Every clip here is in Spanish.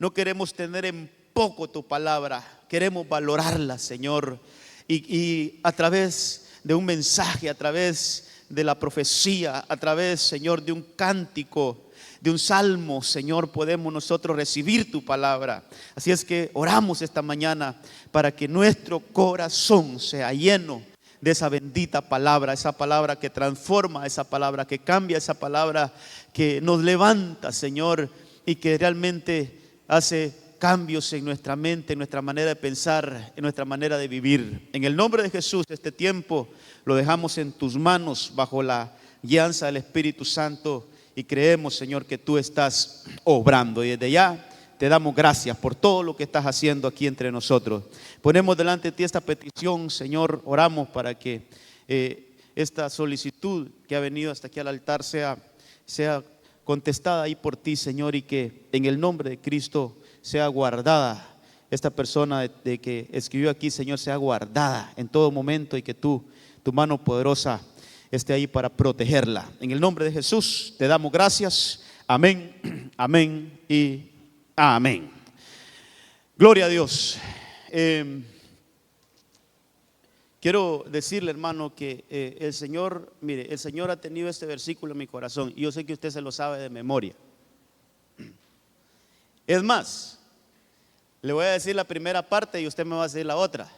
No queremos tener en poco tu palabra, queremos valorarla, Señor. Y a través de un mensaje, a través de la profecía, a través, Señor, de un cántico, de un salmo, Señor, podemos nosotros recibir tu palabra. Así es que oramos esta mañana para que nuestro corazón sea lleno de esa bendita palabra, esa palabra que transforma, esa palabra que cambia, esa palabra que nos levanta, Señor, y que realmente hace cambios en nuestra mente, en nuestra manera de pensar, en nuestra manera de vivir. En el nombre de Jesús, este tiempo lo dejamos en tus manos bajo la guianza del Espíritu Santo y creemos, Señor, que tú estás obrando. Y desde ya te damos gracias por todo lo que estás haciendo aquí entre nosotros. Ponemos delante de ti esta petición, Señor, oramos para que esta solicitud que ha venido hasta aquí al altar sea contestada ahí por ti, Señor, y que en el nombre de Cristo sea guardada. Esta persona de que escribió aquí, Señor, sea guardada en todo momento y que tu mano poderosa esté ahí para protegerla. En el nombre de Jesús te damos gracias. Amén, amén y amén. Gloria a Dios. Quiero decirle, hermano, que el Señor, mire, el Señor ha tenido este versículo en mi corazón y yo sé que usted se lo sabe de memoria. Es más, le voy a decir la primera parte y usted me va a decir la otra,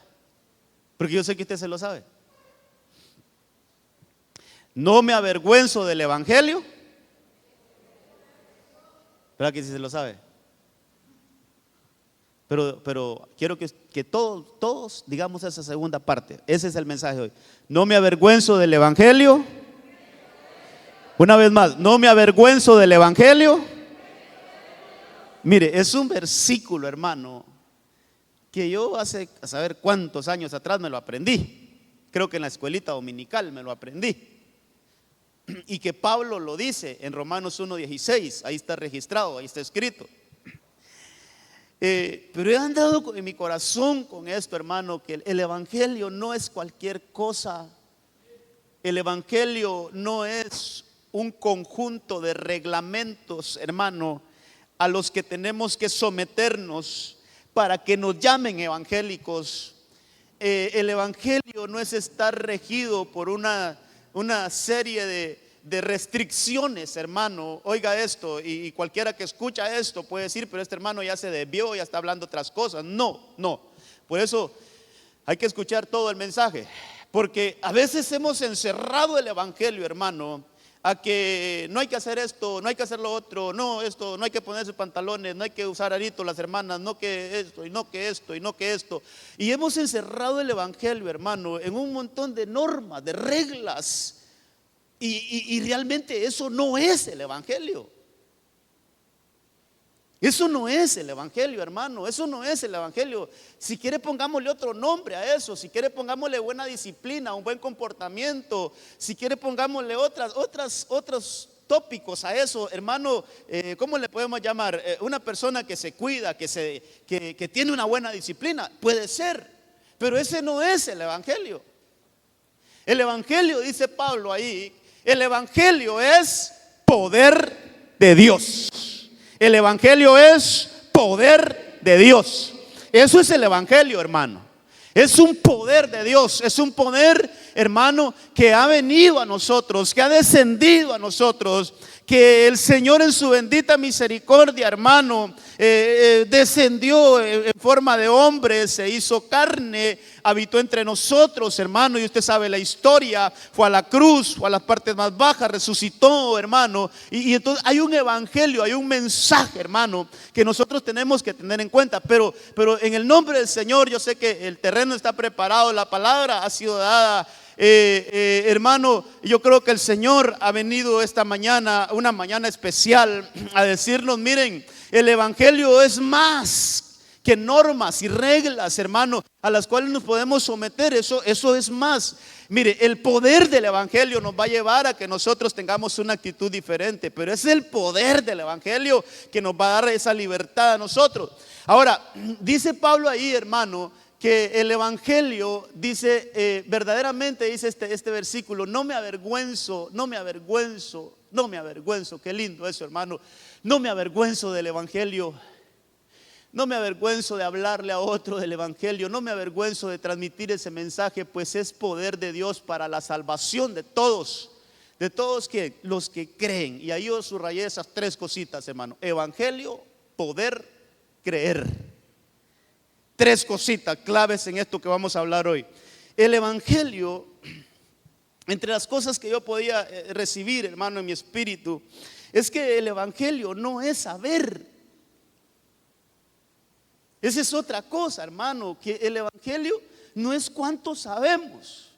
porque yo sé que usted se lo sabe. No me avergüenzo del evangelio. ¿Verdad que sí se lo sabe? Pero quiero que todos digamos esa segunda parte. Ese es el mensaje de hoy. No me avergüenzo del evangelio. Una vez más, no me avergüenzo del evangelio. Mire, es un versículo, hermano, que yo hace a saber cuántos años atrás me lo aprendí. Creo que en la escuelita dominical me lo aprendí. Y que Pablo lo dice en Romanos 1:16. Ahí está registrado, ahí está escrito. Pero he andado en mi corazón con esto, hermano, que el evangelio no es cualquier cosa. El evangelio no es un conjunto de reglamentos, hermano, a los que tenemos que someternos para que nos llamen evangélicos. El evangelio no es estar regido por una serie de restricciones, hermano. Oiga esto, y cualquiera que escucha esto puede decir, pero este hermano ya se desvió, ya está hablando otras cosas. No. Por eso hay que escuchar todo el mensaje, porque a veces hemos encerrado el evangelio, hermano, a que no hay que hacer esto, no hay que hacer lo otro, no esto, no hay que ponerse pantalones, no hay que usar aritos las hermanas, no que esto, y no que esto, y no que esto. Y hemos encerrado el evangelio, hermano, en un montón de normas, de reglas. Y realmente eso no es el evangelio. Eso no es el evangelio, hermano. Eso no es el evangelio. Si quiere pongámosle otro nombre a eso. Si quiere pongámosle buena disciplina, un buen comportamiento. Si quiere pongámosle otros tópicos a eso, hermano. ¿Cómo le podemos llamar? Una persona que se cuida, que tiene una buena disciplina. Puede ser, pero ese no es el evangelio. El evangelio, dice Pablo ahí, el evangelio es poder de Dios. El evangelio es poder de Dios. Eso es el evangelio, hermano. Es un poder de Dios. Es un poder, hermano, que ha venido a nosotros, que ha descendido a nosotros, que el Señor en su bendita misericordia, hermano, descendió en forma de hombre, se hizo carne, habitó entre nosotros, hermano, y usted sabe la historia. Fue a la cruz, fue a las partes más bajas, resucitó, hermano, y entonces hay un evangelio, hay un mensaje, hermano, que nosotros tenemos que tener en cuenta. Pero en el nombre del Señor, yo sé que el terreno está preparado, la palabra ha sido dada. Hermano, yo creo que el Señor ha venido esta mañana, una mañana especial, a decirnos: miren, el evangelio es más que normas y reglas, hermano, a las cuales nos podemos someter. Eso es más. Mire, el poder del evangelio nos va a llevar a que nosotros tengamos una actitud diferente, pero es el poder del evangelio que nos va a dar esa libertad a nosotros. Ahora, dice Pablo ahí, hermano, que el evangelio dice, verdaderamente dice este versículo: no me avergüenzo, no me avergüenzo, no me avergüenzo. Qué lindo eso, hermano. No me avergüenzo del evangelio. No me avergüenzo de hablarle a otro del evangelio, no me avergüenzo de transmitir ese mensaje, pues es poder de Dios para la salvación de todos que los que creen. Y ahí yo subrayé esas tres cositas, hermano: evangelio, poder, creer. Tres cositas claves en esto que vamos a hablar hoy. El evangelio, entre las cosas que yo podía recibir, hermano, en mi espíritu, es que el evangelio no es saber. Esa es otra cosa, hermano, que el evangelio no es cuánto sabemos,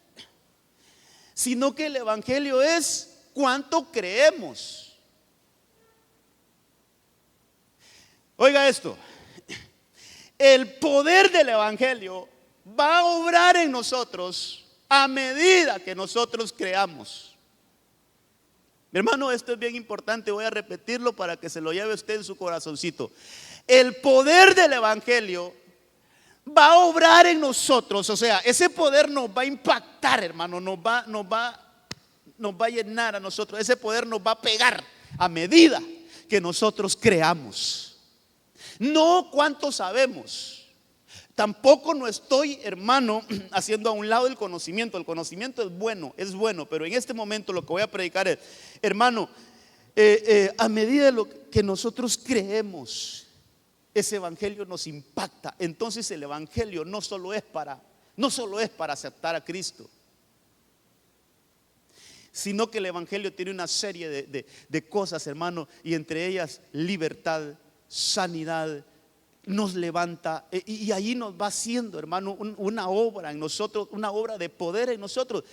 sino que el evangelio es cuánto creemos. Oiga esto: el poder del evangelio va a obrar en nosotros a medida que nosotros creamos. Mi hermano, esto es bien importante, voy a repetirlo para que se lo lleve usted en su corazoncito. El poder del evangelio va a obrar en nosotros, o sea, ese poder nos va a impactar, hermano, nos va a llenar a nosotros, ese poder nos va a pegar a medida que nosotros creamos. No cuánto sabemos. Tampoco no estoy, hermano, haciendo a un lado el conocimiento. El conocimiento es bueno, pero en este momento lo que voy a predicar es, hermano, a medida de lo que nosotros creemos, ese evangelio nos impacta. Entonces el evangelio no solo es para aceptar a Cristo, sino que el evangelio tiene una serie de cosas, hermano, y entre ellas libertad, sanidad, nos levanta, y ahí nos va haciendo, hermano, una obra en nosotros, una obra de poder en nosotros.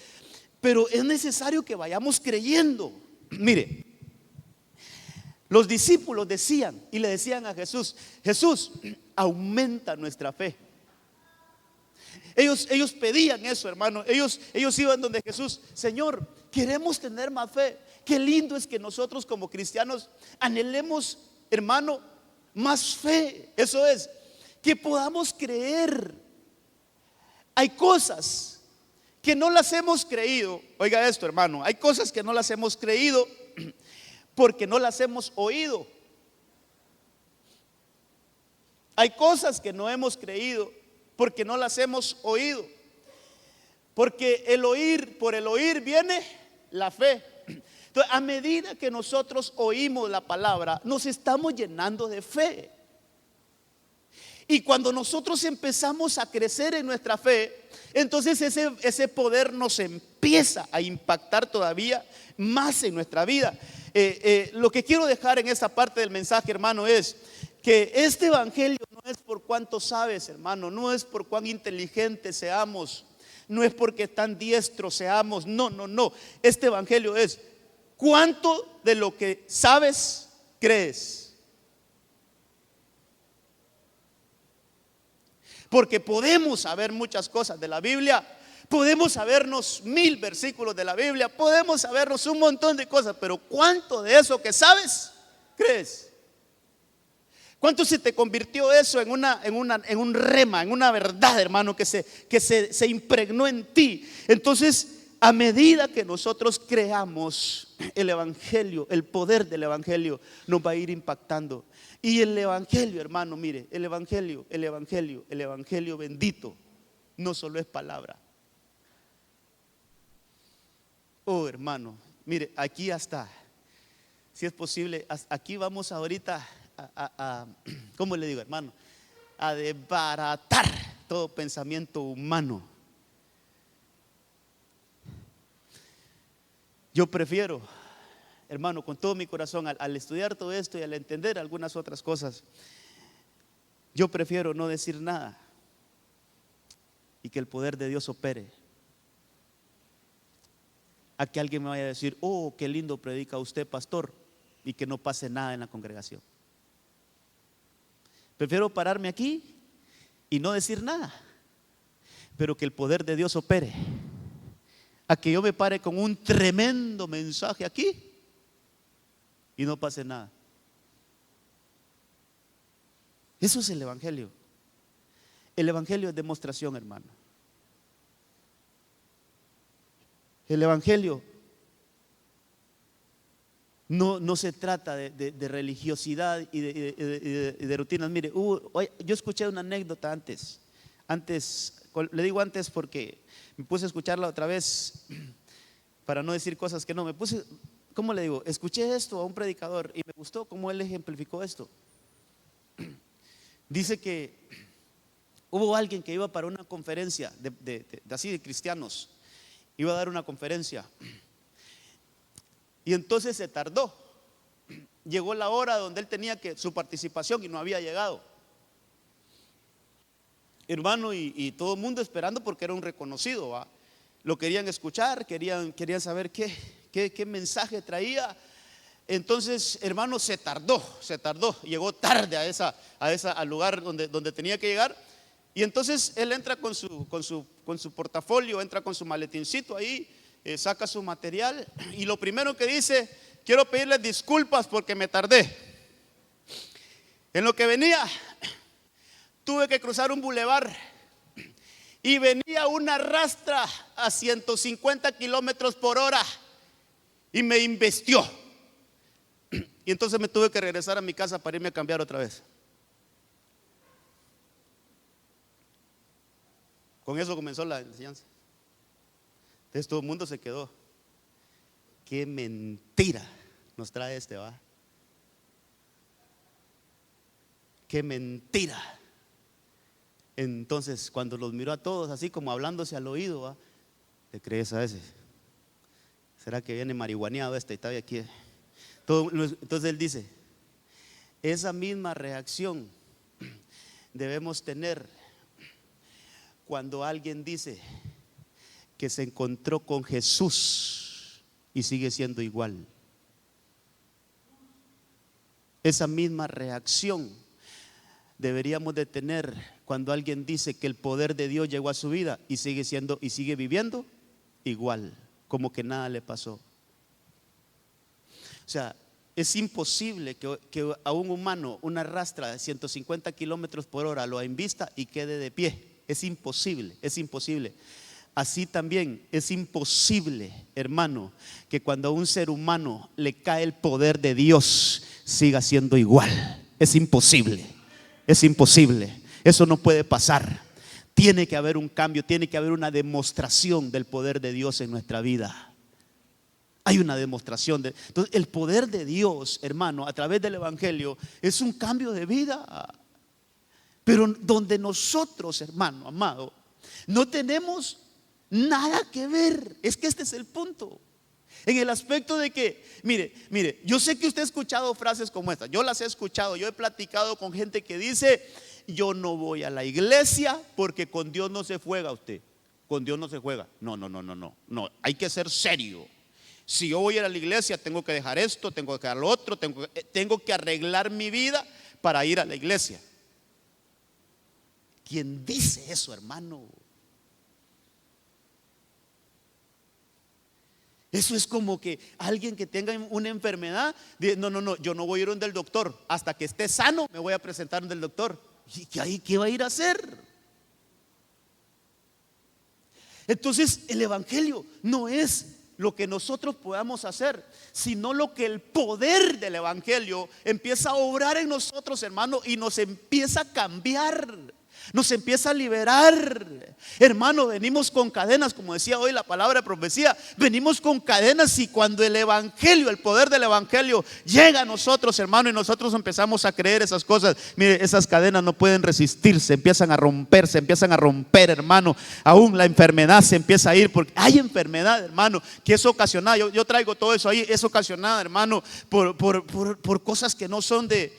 Pero es necesario que vayamos creyendo. Mire, los discípulos decían y le decían a Jesús: Jesús, aumenta nuestra fe. Ellos pedían eso, hermano. Ellos iban donde Jesús: Señor, queremos tener más fe. Qué lindo es que nosotros como cristianos anhelemos, hermano, más fe. Eso es, que podamos creer. Hay cosas que no las hemos creído. Oiga esto, hermano, hay cosas que no las hemos creído porque no las hemos oído. Hay cosas que no hemos creído porque no las hemos oído. Porque por el oír viene la fe. Entonces, a medida que nosotros oímos la palabra, nos estamos llenando de fe. Y cuando nosotros empezamos a crecer en nuestra fe, entonces ese poder nos empieza a impactar todavía más en nuestra vida. Lo que quiero dejar en esta parte del mensaje, hermano, es que este evangelio no es por cuánto sabes, hermano, no es por cuán inteligentes seamos, no es porque tan diestros seamos, no. Este evangelio es cuánto de lo que sabes crees. Porque podemos saber muchas cosas de la Biblia, podemos sabernos 1000 versículos de la Biblia, podemos sabernos un montón de cosas, pero ¿cuánto de eso que sabes crees? ¿Cuánto se te convirtió eso en un rema, en una verdad, hermano, que se impregnó en ti? Entonces, a medida que nosotros creamos el evangelio, el poder del evangelio nos va a ir impactando. Y el evangelio, hermano, mire, el evangelio bendito no solo es palabra. Oh, hermano, mire, aquí hasta, si es posible, aquí vamos ahorita ¿cómo le digo, hermano? A desbaratar todo pensamiento humano. Yo prefiero, hermano, con todo mi corazón, al estudiar todo esto y al entender algunas otras cosas, yo prefiero no decir nada y que el poder de Dios opere, a que alguien me vaya a decir: oh, qué lindo predica usted, pastor, y que no pase nada en la congregación. Prefiero pararme aquí y no decir nada, pero que el poder de Dios opere, a que yo me pare con un tremendo mensaje aquí y no pase nada. Eso es el evangelio. El evangelio es demostración, hermano. El evangelio No se trata de religiosidad y de rutinas. Mire, yo escuché una anécdota antes, le digo antes porque me puse a escucharla otra vez para no decir cosas que no. ¿Cómo le digo? Escuché esto a un predicador y me gustó cómo él ejemplificó esto. Dice que hubo alguien que iba para una conferencia así de cristianos, iba a dar una conferencia. Y entonces se tardó. Llegó la hora donde él tenía su participación y no había llegado. Hermano, y todo el mundo esperando porque era un reconocido, ¿va? Lo querían escuchar, querían saber qué mensaje traía. Entonces, hermano, se tardó. Llegó tarde al lugar donde tenía que llegar. Y entonces él entra con su portafolio, entra con su maletincito ahí. Saca su material y lo primero que dice: quiero pedirles disculpas porque me tardé. En lo que venía, tuve que cruzar un bulevar y venía una rastra a 150 kilómetros por hora y me embestió. Y entonces me tuve que regresar a mi casa para irme a cambiar otra vez. Con eso comenzó la enseñanza. Entonces todo el mundo se quedó. Qué mentira nos trae ¿va? Qué mentira. Entonces cuando los miró a todos así como hablándose al oído, ¿va? ¿Te crees a ese? ¿Será que viene marihuaneado y está aquí? Entonces él dice: esa misma reacción debemos tener cuando alguien dice que se encontró con Jesús y sigue siendo igual. Esa misma reacción deberíamos de tener cuando alguien dice que el poder de Dios llegó a su vida y sigue viviendo igual, como que nada le pasó. O sea, es imposible que a un humano una rastra de 150 kilómetros por hora lo embista y quede de pie. Es imposible. Así también es imposible, hermano, que cuando a un ser humano le cae el poder de Dios siga siendo igual. Es imposible. Eso no puede pasar. Tiene que haber un cambio, tiene que haber una demostración del poder de Dios en nuestra vida. Hay una demostración entonces el poder de Dios, hermano, a través del evangelio es un cambio de vida. Pero donde nosotros, hermano amado, no tenemos nada que ver. Es que este es el punto. En el aspecto de que, mire, yo sé que usted ha escuchado frases como esta. Yo las he escuchado, yo he platicado con gente que dice: yo no voy a la iglesia porque con Dios no se juega usted. Con Dios no se juega. No, hay que ser serio. Si yo voy a ir a la iglesia, tengo que dejar esto, tengo que dejar lo otro, tengo que arreglar mi vida para ir a la iglesia. ¿Quién dice eso, hermano? Eso es como que alguien que tenga una enfermedad dice: no, yo no voy a ir donde el doctor, hasta que esté sano me voy a presentar donde el doctor. ¿Y qué va a ir a hacer? Entonces el evangelio no es lo que nosotros podamos hacer, sino lo que el poder del evangelio empieza a obrar en nosotros, hermano, y nos empieza a cambiar, nos empieza a liberar. Hermano, venimos con cadenas, como decía hoy la palabra de profecía, venimos con cadenas, y cuando el evangelio, el poder del evangelio llega a nosotros, hermano, y nosotros empezamos a creer esas cosas, mire, esas cadenas no pueden resistirse, empiezan a romper, hermano. Aún la enfermedad se empieza a ir, porque hay enfermedad, hermano, que es ocasionada. Yo traigo todo eso ahí, es ocasionada, hermano, por cosas que no son de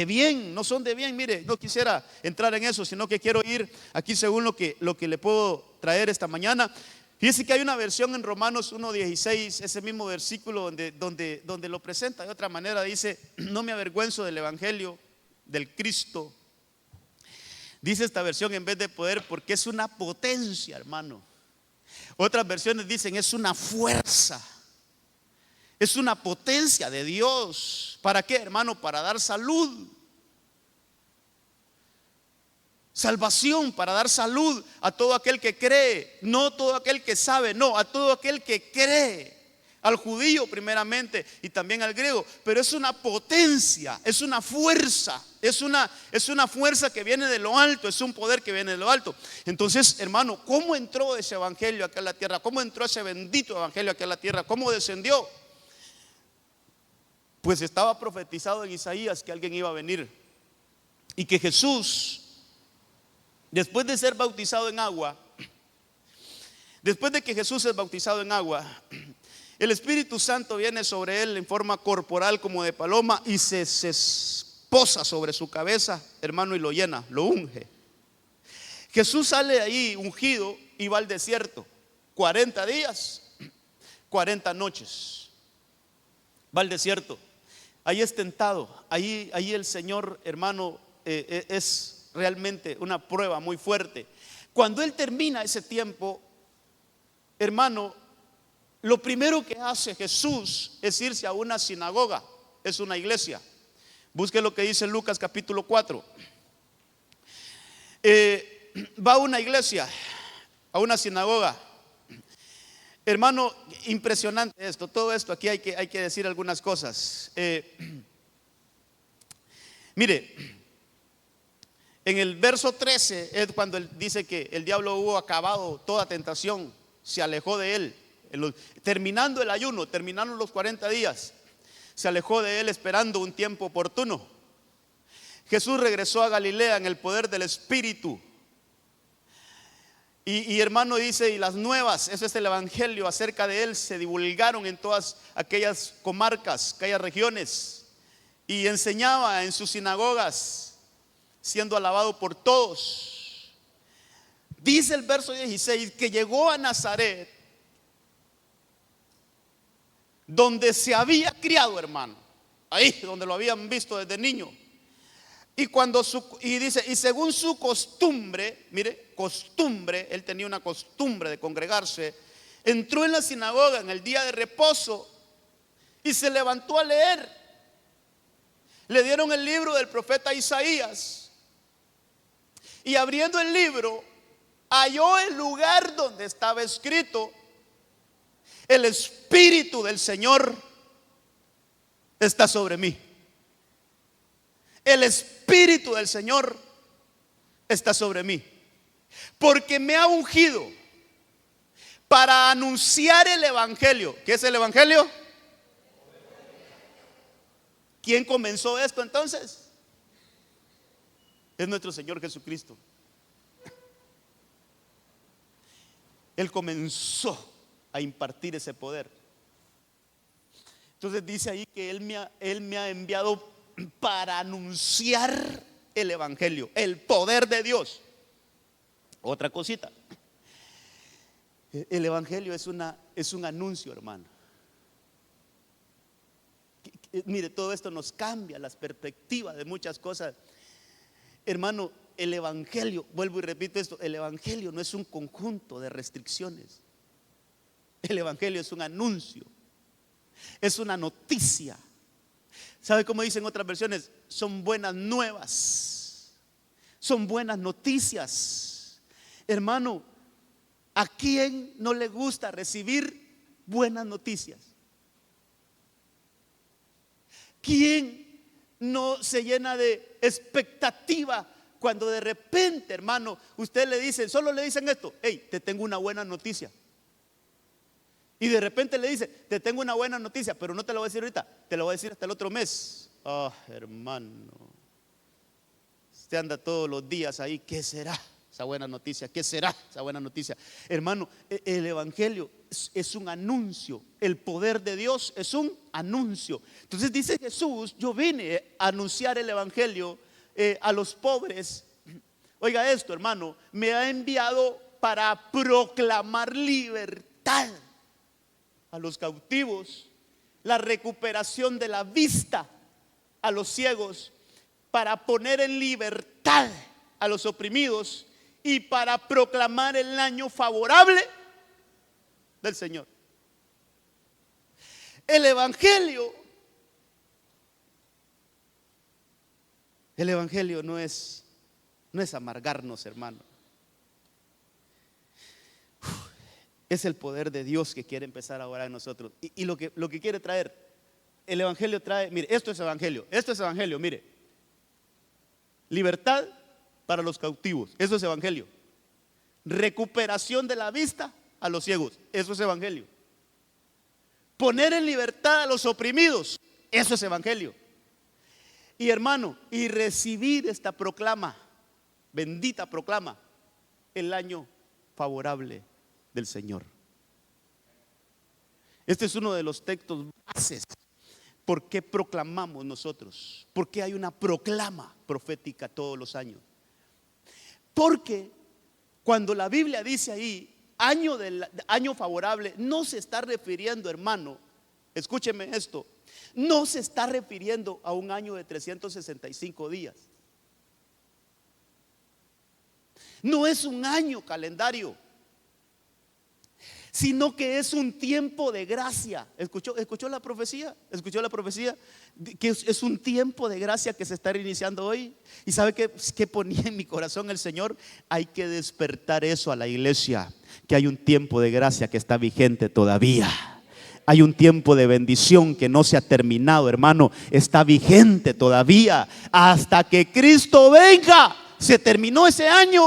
bien, no son de bien. Mire, no quisiera entrar en eso, sino que quiero ir aquí según lo que le puedo traer esta mañana. Fíjese que hay una versión en Romanos 1:16, ese mismo versículo donde lo presenta de otra manera. Dice: no me avergüenzo del evangelio del Cristo. Dice esta versión, en vez de poder, porque es una potencia, hermano. Otras versiones dicen: es una fuerza. Es una potencia de Dios. ¿Para qué, hermano? Para dar salud. Salvación, para dar salud a todo aquel que cree. No todo aquel que sabe, no, a todo aquel que cree. al judío primeramente y también al griego, pero es una potencia, es una fuerza, es una fuerza que viene de lo alto, es un poder que viene de lo alto. Entonces, hermano, ¿cómo entró ese evangelio acá a la tierra? ¿Cómo entró ese bendito evangelio acá a la tierra? ¿Cómo descendió? Pues estaba profetizado en Isaías que alguien iba a venir y que Jesús, después de ser bautizado en agua, después de que Jesús es bautizado en agua, el Espíritu Santo viene sobre él en forma corporal como de paloma y se posa sobre su cabeza, hermano, y lo llena, lo unge. Jesús sale de ahí ungido y va al desierto, 40 días, 40 noches. Va al desierto, ahí es tentado, ahí el Señor, hermano, es realmente una prueba muy fuerte. Cuando Él termina ese tiempo, hermano, lo primero que hace Jesús es irse a una sinagoga, es una iglesia. Busque lo que dice Lucas capítulo 4. Va a una iglesia, a una sinagoga. Hermano, impresionante esto, todo esto aquí hay que decir algunas cosas. Mire, en el verso 13 es cuando él dice que el diablo hubo acabado toda tentación, se alejó de él. Terminando el ayuno, terminaron los 40 días, se alejó de él esperando un tiempo oportuno. Jesús regresó a Galilea en el poder del Espíritu. Y hermano dice, y las nuevas, eso es el evangelio acerca de él, se divulgaron en todas aquellas comarcas, aquellas regiones, y enseñaba en sus sinagogas, siendo alabado por todos. Dice el verso 16 que llegó a Nazaret, donde se había criado, hermano, ahí donde lo habían visto desde niño. Y dice, y según su costumbre, mire, costumbre, él tenía una costumbre de congregarse, entró en la sinagoga en el día de reposo y se levantó a leer. Le dieron el libro del profeta Isaías y abriendo el libro halló el lugar donde estaba escrito: el Espíritu del Señor está sobre mí. El Espíritu del Señor está sobre mí, porque me ha ungido para anunciar el evangelio. ¿Qué es el evangelio? ¿Quién comenzó esto entonces? Es nuestro Señor Jesucristo. Él comenzó a impartir ese poder. Entonces dice ahí que Él me ha enviado para anunciar el evangelio, el poder de Dios. Otra cosita, el evangelio es un anuncio, hermano. Mire, todo esto nos cambia las perspectivas de muchas cosas, hermano. El evangelio, vuelvo y repito esto, el evangelio no es un conjunto de restricciones. El evangelio es un anuncio, es una noticia. ¿Sabe cómo dicen otras versiones? Son buenas nuevas, son buenas noticias. Hermano, ¿a quién no le gusta recibir buenas noticias? ¿Quién no se llena de expectativa cuando de repente, hermano, usted le dice, solo le dicen esto: hey, te tengo una buena noticia? Y de repente le dice, te tengo una buena noticia, pero no te lo voy a decir ahorita, te lo voy a decir hasta el otro mes. Hermano, usted anda todos los días ahí, ¿qué será esa buena noticia? ¿Qué será esa buena noticia? Hermano, el evangelio es un anuncio, el poder de Dios es un anuncio. Entonces dice Jesús, yo vine a anunciar el evangelio a los pobres. Oiga esto, hermano, me ha enviado para proclamar libertad a los cautivos, la recuperación de la vista a los ciegos, para poner en libertad a los oprimidos y para proclamar el año favorable del Señor. El evangelio no es amargarnos, hermano. Es el poder de Dios que quiere empezar a orar en nosotros. Y lo que quiere traer, el evangelio trae, mire, esto es evangelio, mire. Libertad para los cautivos, eso es evangelio. Recuperación de la vista a los ciegos, eso es evangelio. Poner en libertad a los oprimidos, eso es evangelio. Y hermano, y recibir esta proclama, bendita proclama, el año favorable del Señor. Este es uno de los textos bases. ¿Por qué proclamamos nosotros? ¿Por qué hay una proclama profética todos los años? Porque cuando la Biblia dice ahí año favorable, no se está refiriendo, hermano, escúcheme esto, no se está refiriendo a un año de 365 días. No es un año calendario, sino que es un tiempo de gracia. ¿Escuchó la profecía? ¿Escuchó la profecía? Que es un tiempo de gracia que se está iniciando hoy. ¿Y sabe qué ponía en mi corazón el Señor? Hay que despertar eso a la iglesia, que hay un tiempo de gracia que está vigente todavía. Hay un tiempo de bendición que no se ha terminado, hermano. Está vigente todavía. Hasta que Cristo venga, se terminó ese año.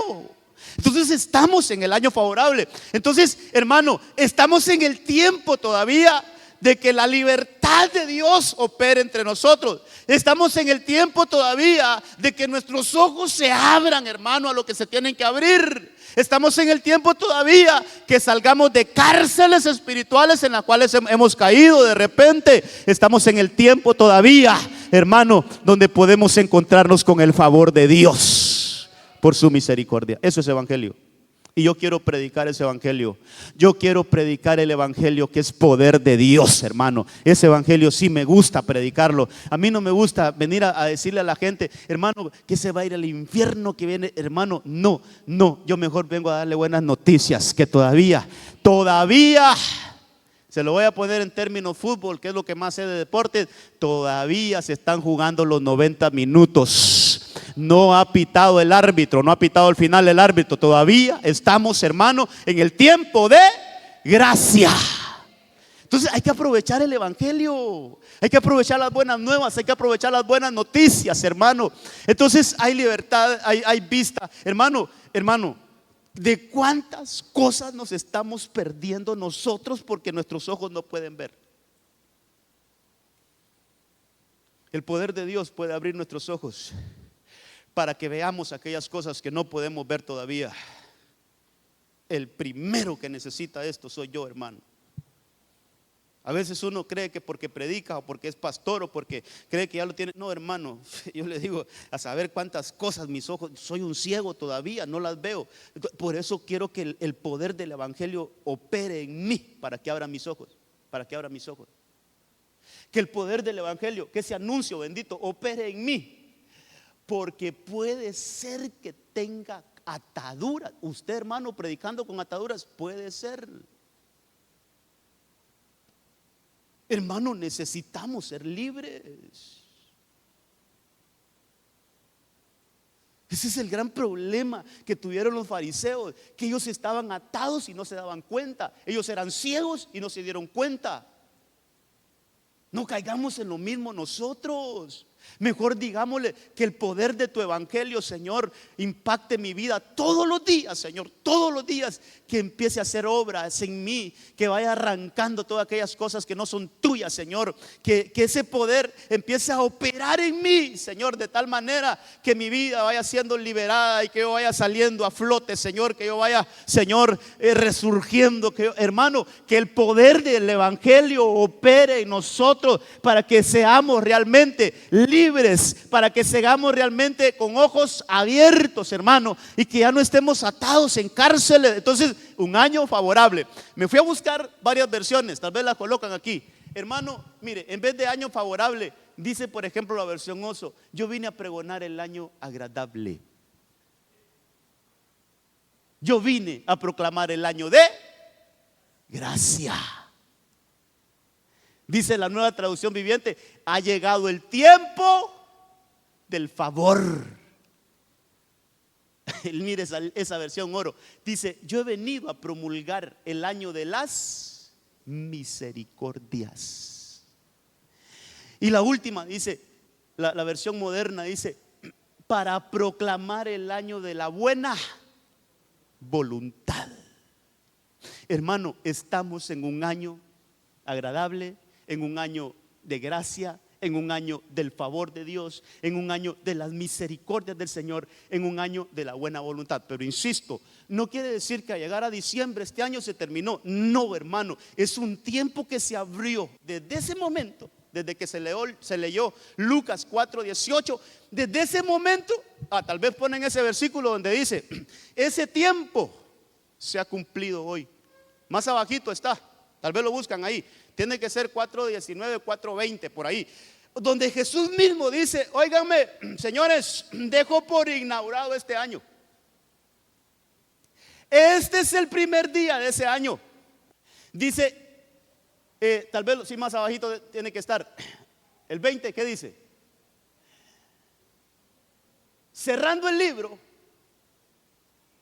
Entonces estamos en el año favorable. Entonces, hermano, estamos en el tiempo todavía de que la libertad de Dios opere entre nosotros. Estamos en el tiempo todavía de que nuestros ojos se abran, hermano, a lo que se tienen que abrir. Estamos en el tiempo todavía que salgamos de cárceles espirituales en las cuales hemos caído de repente. Estamos en el tiempo todavía, hermano, donde podemos encontrarnos con el favor de Dios por su misericordia. Eso es evangelio. Y yo quiero predicar ese evangelio. Yo quiero predicar el evangelio que es poder de Dios, hermano. Ese evangelio sí me gusta predicarlo. A mí no me gusta venir a decirle a la gente, hermano, que se va a ir al infierno que viene, hermano. No, yo mejor vengo a darle buenas noticias, que todavía, se lo voy a poner en términos fútbol, que es lo que más sé de deportes, todavía se están jugando los 90 minutos. No ha pitado el árbitro, no ha pitado el final el árbitro. Todavía estamos, hermano, en el tiempo de gracia. Entonces hay que aprovechar el evangelio, hay que aprovechar las buenas nuevas, hay que aprovechar las buenas noticias, hermano. Entonces hay libertad, hay vista. Hermano, ¿de cuántas cosas nos estamos perdiendo nosotros porque nuestros ojos no pueden ver? El poder de Dios puede abrir nuestros ojos para que veamos aquellas cosas que no podemos ver todavía. El primero que necesita esto soy yo, hermano. A veces uno cree que porque predica o porque es pastor o porque cree que ya lo tiene. No, hermano, yo le digo, a saber cuántas cosas mis ojos, soy un ciego todavía, no las veo. Por eso quiero que el poder del evangelio opere en mí para que abra mis ojos, Que el poder del evangelio, que ese anuncio bendito opere en mí. Porque puede ser que tenga ataduras. Usted, hermano, predicando con ataduras, puede ser. Hermano, necesitamos ser libres. Ese es el gran problema que tuvieron los fariseos, que ellos estaban atados y no se daban cuenta. Ellos eran ciegos y no se dieron cuenta. No caigamos en lo mismo nosotros. Mejor digámosle que el poder de tu evangelio, Señor, impacte mi vida todos los días, Señor, todos los días, que empiece a hacer obras en mí, que vaya arrancando todas aquellas cosas que no son tuyas, Señor, que ese poder empiece a operar en mí, Señor, de tal manera que mi vida vaya siendo liberada y que yo vaya saliendo a flote, Señor, que yo vaya, Señor, resurgiendo, hermano, que el poder del evangelio opere en nosotros para que seamos realmente libres, para que seamos realmente con ojos abiertos, hermano, y que ya no estemos atados en cárceles. Entonces, un año favorable. Me fui a buscar varias versiones, tal vez las colocan aquí. Hermano, mire, en vez de año favorable, dice por ejemplo la versión Oso, yo vine a pregonar el año agradable. Yo vine a proclamar el año de gracia. Dice la Nueva Traducción Viviente, ha llegado el tiempo del favor. mire esa versión oro. Dice: yo he venido a promulgar el año de las misericordias. Y la última dice, la versión moderna dice: para proclamar el año de la buena voluntad. Hermano, estamos en un año agradable, en un año de gracia, en un año del favor de Dios, en un año de las misericordias del Señor, en un año de la buena voluntad. Pero insisto, no quiere decir que al llegar a diciembre este año se terminó. No, hermano, es un tiempo que se abrió desde ese momento, desde que se leyó Lucas 4:18. Desde ese momento, tal vez ponen ese versículo donde dice: ese tiempo se ha cumplido hoy. Más abajito está, tal vez lo buscan ahí. Tiene que ser 4:19, 4:20 por ahí, donde Jesús mismo dice: óiganme, señores, dejo por inaugurado este año. Este es el primer día de ese año. Dice, tal vez sí, más abajito tiene que estar el 20. ¿Qué dice? Cerrando el libro,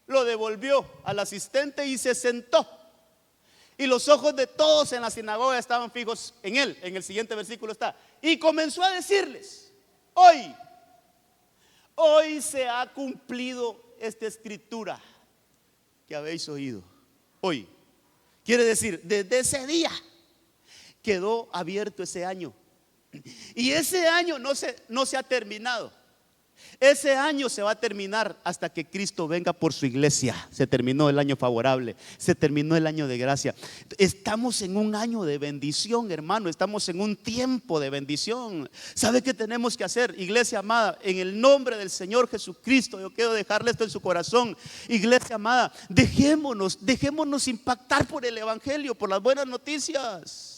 lo devolvió al asistente y se sentó. Y los ojos de todos en la sinagoga estaban fijos en él. En el siguiente versículo está: y comenzó a decirles: hoy se ha cumplido esta escritura que habéis oído. Hoy quiere decir, desde ese día quedó abierto ese año. Y ese año no se ha terminado. Ese año se va a terminar hasta que Cristo venga por su iglesia. Se terminó el año favorable, se terminó el año de gracia. Estamos en un año de bendición, hermano. Estamos en un tiempo de bendición. ¿Sabe qué tenemos que hacer, iglesia amada? En el nombre del Señor Jesucristo, yo quiero dejarle esto en su corazón. Iglesia amada, dejémonos impactar por el evangelio, por las buenas noticias.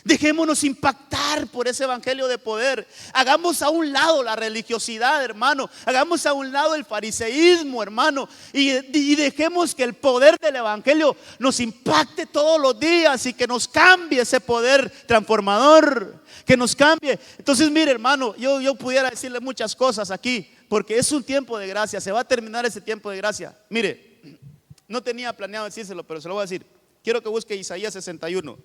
Dejémonos impactar por ese evangelio de poder. Hagamos a un lado la religiosidad, hermano. Hagamos a un lado el fariseísmo, hermano, y dejemos que el poder del evangelio nos impacte todos los días y que nos cambie ese poder transformador, que nos cambie. Entonces, mire, hermano, yo pudiera decirle muchas cosas aquí, porque es un tiempo de gracia. Se va a terminar ese tiempo de gracia. Mire, no tenía planeado decírselo, pero se lo voy a decir. Quiero que busque Isaías 61.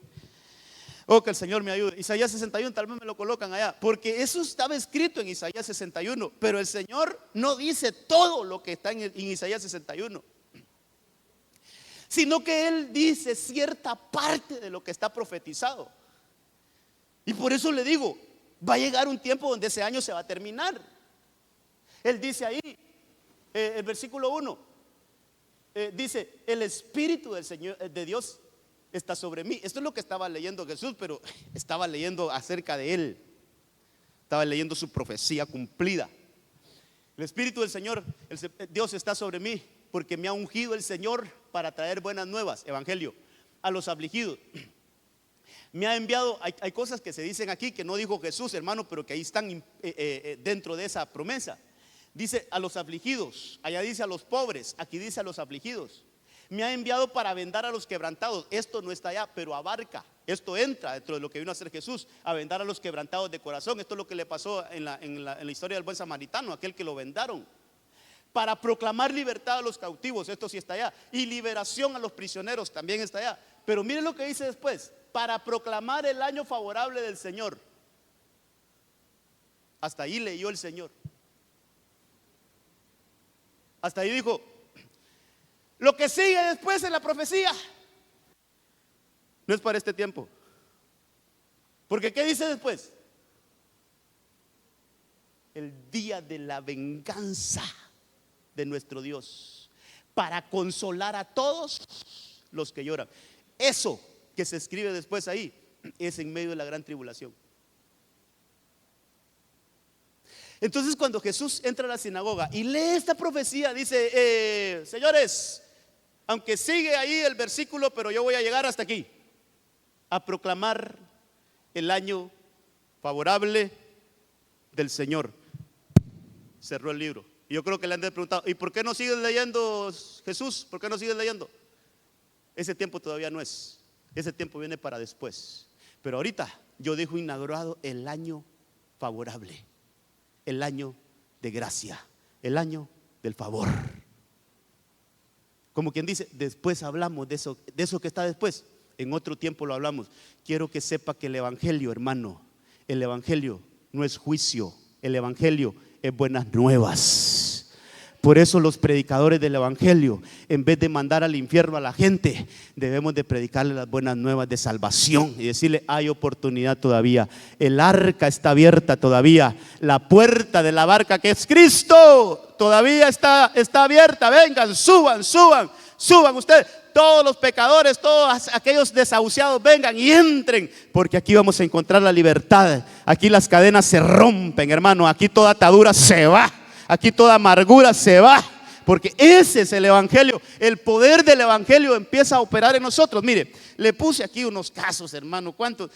Oh, que el Señor me ayude. Isaías 61, tal vez me lo colocan allá, porque eso estaba escrito en Isaías 61, pero el Señor no dice todo lo que está en Isaías 61, sino que Él dice cierta parte de lo que está profetizado. Y por eso le digo, va a llegar un tiempo donde ese año se va a terminar. Él dice ahí, el versículo 1, dice: el Espíritu del Señor, de Dios, está sobre mí. Esto es lo que estaba leyendo Jesús, pero estaba leyendo acerca de Él. Estaba leyendo su profecía cumplida. El Espíritu del Señor, Dios, está sobre mí, porque me ha ungido el Señor para traer buenas nuevas, evangelio, a los afligidos. Me ha enviado, hay cosas que se dicen aquí que no dijo Jesús, hermano, pero que ahí están dentro de esa promesa. Dice a los afligidos, allá dice a los pobres, aquí dice a los afligidos. Me ha enviado para vendar a los quebrantados. Esto no está allá, pero abarca. Esto entra dentro de lo que vino a hacer Jesús, a vendar a los quebrantados de corazón. Esto es lo que le pasó en la historia del buen samaritano, aquel que lo vendaron. Para proclamar libertad a los cautivos, esto sí está allá. Y liberación a los prisioneros, también está allá. Pero miren lo que dice después: para proclamar el año favorable del Señor. Hasta ahí leyó el Señor. Hasta ahí dijo. Lo que sigue después en la profecía no es para este tiempo. Porque ¿qué dice después? El día de la venganza de nuestro Dios, para consolar a todos los que lloran. Eso que se escribe después ahí es en medio de la gran tribulación. Entonces, cuando Jesús entra a la sinagoga y lee esta profecía, dice: señores, aunque sigue ahí el versículo, pero yo voy a llegar hasta aquí, a proclamar el año favorable del Señor. Cerró el libro. Y yo creo que le han preguntado: ¿y por qué no sigues leyendo, Jesús? ¿Por qué no sigues leyendo? Ese tiempo todavía no es. Ese tiempo viene para después. Pero ahorita yo dejo inaugurado el año favorable, el año de gracia, el año del favor. Como quien dice, después hablamos de eso que está después. En otro tiempo lo hablamos. Quiero que sepa que el evangelio, hermano, el evangelio no es juicio, el evangelio es buenas nuevas. Por eso los predicadores del evangelio, en vez de mandar al infierno a la gente, debemos de predicarle las buenas nuevas de salvación y decirle: hay oportunidad todavía, el arca está abierta todavía, la puerta de la barca que es Cristo todavía está abierta. Vengan, suban ustedes, todos los pecadores, todos aquellos desahuciados, vengan y entren, porque aquí vamos a encontrar la libertad. Aquí las cadenas se rompen, hermano, aquí toda atadura se va, aquí toda amargura se va, porque ese es el evangelio. El poder del evangelio empieza a operar en nosotros. Mire, le puse aquí unos casos, hermano. ¿Cuántos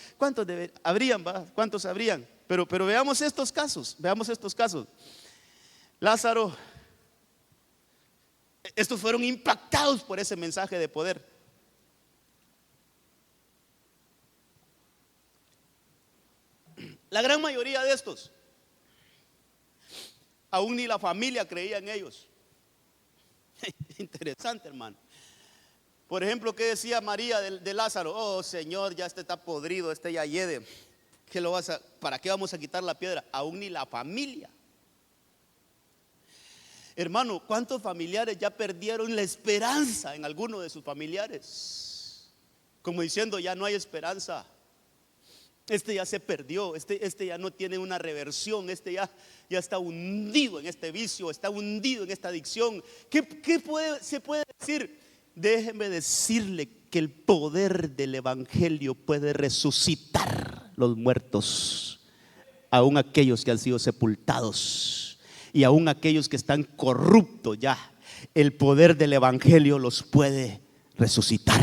habrían? ¿Cuántos habrían? Pero veamos estos casos. Lázaro, estos fueron impactados por ese mensaje de poder. La gran mayoría de estos, aún ni la familia creía en ellos. Interesante, hermano. Por ejemplo, ¿qué decía María de Lázaro? Oh, Señor, ya este está podrido, este ya hiede. ¿Para qué vamos a quitar la piedra? Aún ni la familia. Hermano, ¿cuántos familiares ya perdieron la esperanza en alguno de sus familiares? Como diciendo: ya no hay esperanza. Este ya se perdió, este ya no tiene una reversión, este ya está hundido en este vicio, está hundido en esta adicción. ¿Qué se puede decir? Déjeme decirle que el poder del evangelio puede resucitar los muertos, aún aquellos que han sido sepultados y aún aquellos que están corruptos ya. El poder del evangelio los puede resucitar.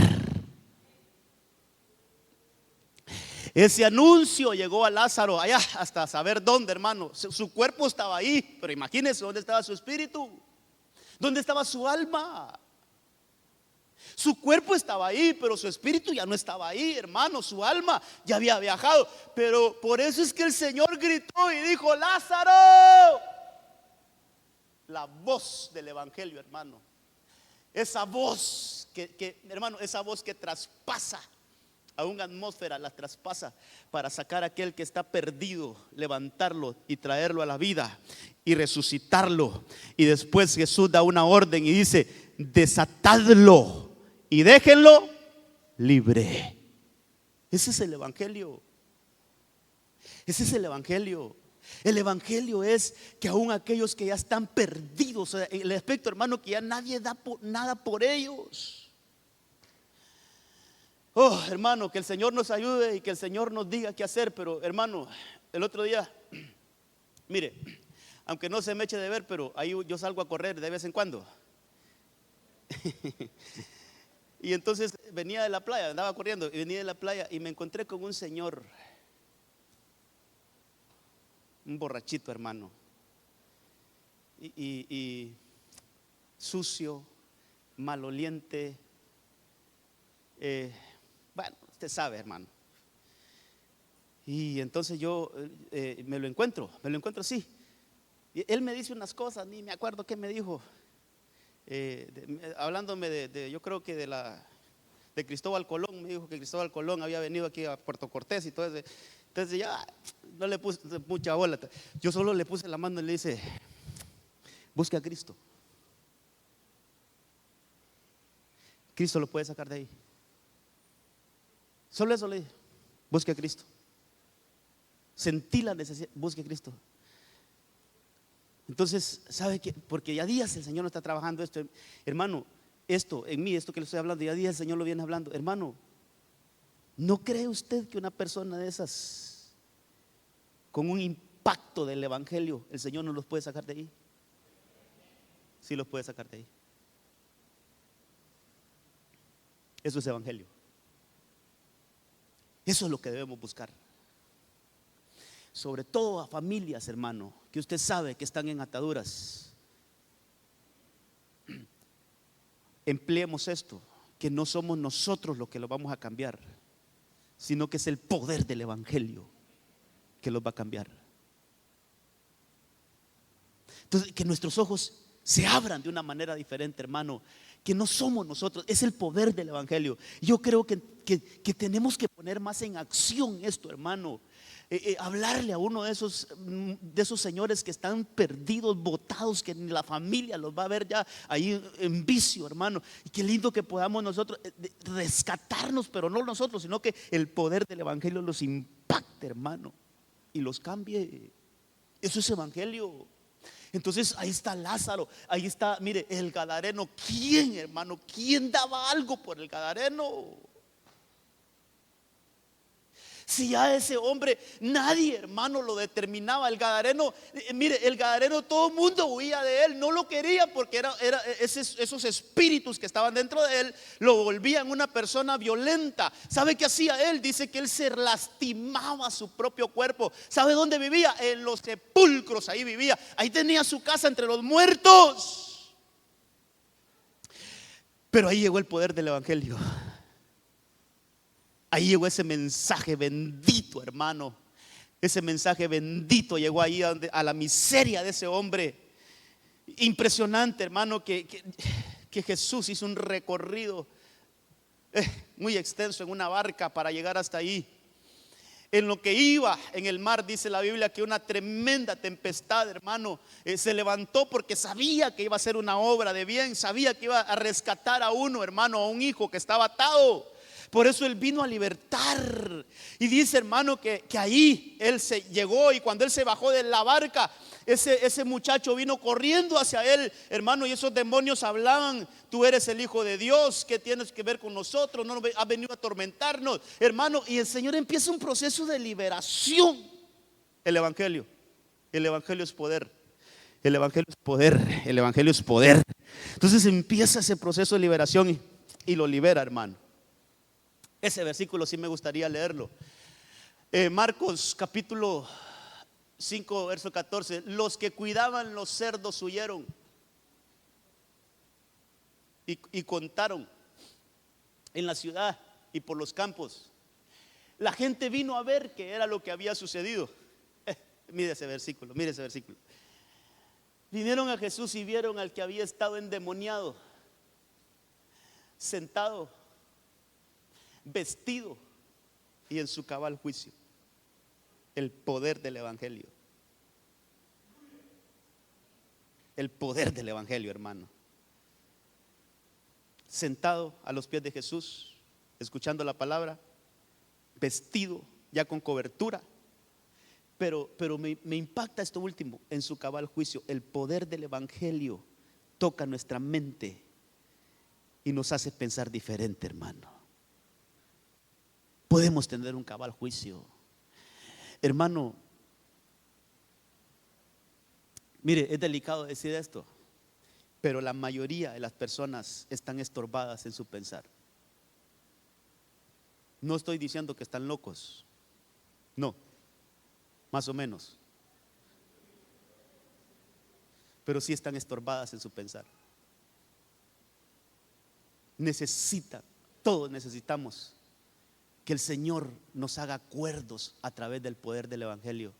Ese anuncio llegó a Lázaro allá hasta saber dónde, hermano. Su cuerpo estaba ahí, pero imagínense dónde estaba su espíritu, dónde estaba su alma. Su cuerpo estaba ahí, pero su espíritu ya no estaba ahí, hermano. Su alma ya había viajado. Pero por eso es que el Señor gritó y dijo: Lázaro. La voz del evangelio, hermano. Esa voz hermano, esa voz que traspasa a una atmósfera, la traspasa para sacar a aquel que está perdido, levantarlo y traerlo a la vida y resucitarlo. Y después Jesús da una orden y dice: desatadlo y déjenlo libre. Ese es el evangelio. Ese es el evangelio. El evangelio es que aún aquellos que ya están perdidos, el aspecto, hermano, que ya nadie da nada por ellos. Oh, hermano, que el Señor nos ayude y que el Señor nos diga qué hacer. Pero, hermano, el otro día, mire, aunque no se me eche de ver, pero ahí yo salgo a correr de vez en cuando. Y entonces venía de la playa, andaba corriendo y venía de la playa y me encontré con un señor, un borrachito, hermano, y sucio, maloliente. Bueno, usted sabe, hermano. Y entonces yo me lo encuentro así. Y él me dice unas cosas, ni me acuerdo qué me dijo, hablándome yo creo que de Cristóbal Colón. Me dijo que Cristóbal Colón había venido aquí a Puerto Cortés y todo eso. Entonces ya no le puse mucha bola. Yo solo le puse la mano y le dice: busque a Cristo. Cristo lo puede sacar de ahí. Solo eso le dije: busque a Cristo. Sentí la necesidad, busque a Cristo. Entonces, ¿sabe qué? Porque ya días el Señor no está trabajando esto, hermano. Esto en mí, esto que le estoy hablando, ya días el Señor lo viene hablando, hermano. ¿No cree usted que una persona de esas, con un impacto del evangelio, el Señor no los puede sacar de ahí? Sí los puede sacar de ahí. Eso es evangelio. Eso es lo que debemos buscar. Sobre todo a familias, hermano, que usted sabe que están en ataduras. Empleemos esto, que no somos nosotros los que lo vamos a cambiar, sino que es el poder del evangelio que los va a cambiar. Entonces, que nuestros ojos se abran de una manera diferente, hermano, que no somos nosotros, es el poder del evangelio. Yo creo que tenemos que poner más en acción esto, hermano. Hablarle a uno de esos señores que están perdidos, botados, que ni la familia los va a ver ya ahí en vicio, hermano. Y qué lindo que podamos nosotros rescatarnos, pero no nosotros, sino que el poder del evangelio los impacte, hermano, y los cambie. Eso es evangelio. Entonces ahí está Lázaro, ahí está, mire, el gadareno. ¿Quién, hermano? ¿Quién daba algo por el gadareno? Si ya ese hombre, nadie, hermano, lo determinaba. El gadareno, mire, el gadareno, todo el mundo huía de él, no lo quería porque esos espíritus que estaban dentro de él lo volvían una persona violenta. ¿Sabe qué hacía él? Dice que él se lastimaba su propio cuerpo. ¿Sabe dónde vivía? En los sepulcros, ahí vivía. Ahí tenía su casa entre los muertos. Pero ahí llegó el poder del evangelio. Ahí llegó ese mensaje bendito, hermano. Ese mensaje bendito llegó ahí a la miseria de ese hombre. Impresionante, hermano, que Jesús hizo un recorrido muy extenso en una barca para llegar hasta ahí. En lo que iba en el mar, dice la Biblia, que una tremenda tempestad, hermano, se levantó porque sabía que iba a ser una obra de bien. Sabía que iba a rescatar a uno, hermano, a un hijo que estaba atado. Por eso él vino a libertar. Y dice, hermano, que ahí él se llegó, y cuando él se bajó de la barca, ese muchacho vino corriendo hacia él, hermano, y esos demonios hablaban: tú eres el Hijo de Dios, ¿qué tienes que ver con nosotros? No has venido a atormentarnos, hermano. Y el Señor empieza un proceso de liberación. El evangelio es poder. El evangelio es poder. El evangelio es poder. Entonces empieza ese proceso de liberación y lo libera, hermano. Ese versículo sí me gustaría leerlo. Marcos capítulo 5, verso 14. Los que cuidaban los cerdos huyeron y contaron en la ciudad y por los campos. La gente vino a ver qué era lo que había sucedido. Mire ese versículo, mire ese versículo. Vinieron a Jesús y vieron al que había estado endemoniado, sentado, vestido y en su cabal juicio. El poder del evangelio. El poder del evangelio, hermano. Sentado a los pies de Jesús, escuchando la palabra, vestido ya con cobertura. Pero me impacta esto último: en su cabal juicio. El poder del evangelio toca nuestra mente y nos hace pensar diferente, hermano. Podemos tener un cabal juicio, hermano. Mire, es delicado decir esto, pero la mayoría de las personas están estorbadas en su pensar. No estoy diciendo que están locos, no, más o menos, pero sí están estorbadas en su pensar. Todos necesitamos que el Señor nos haga cuerdos a través del poder del evangelio.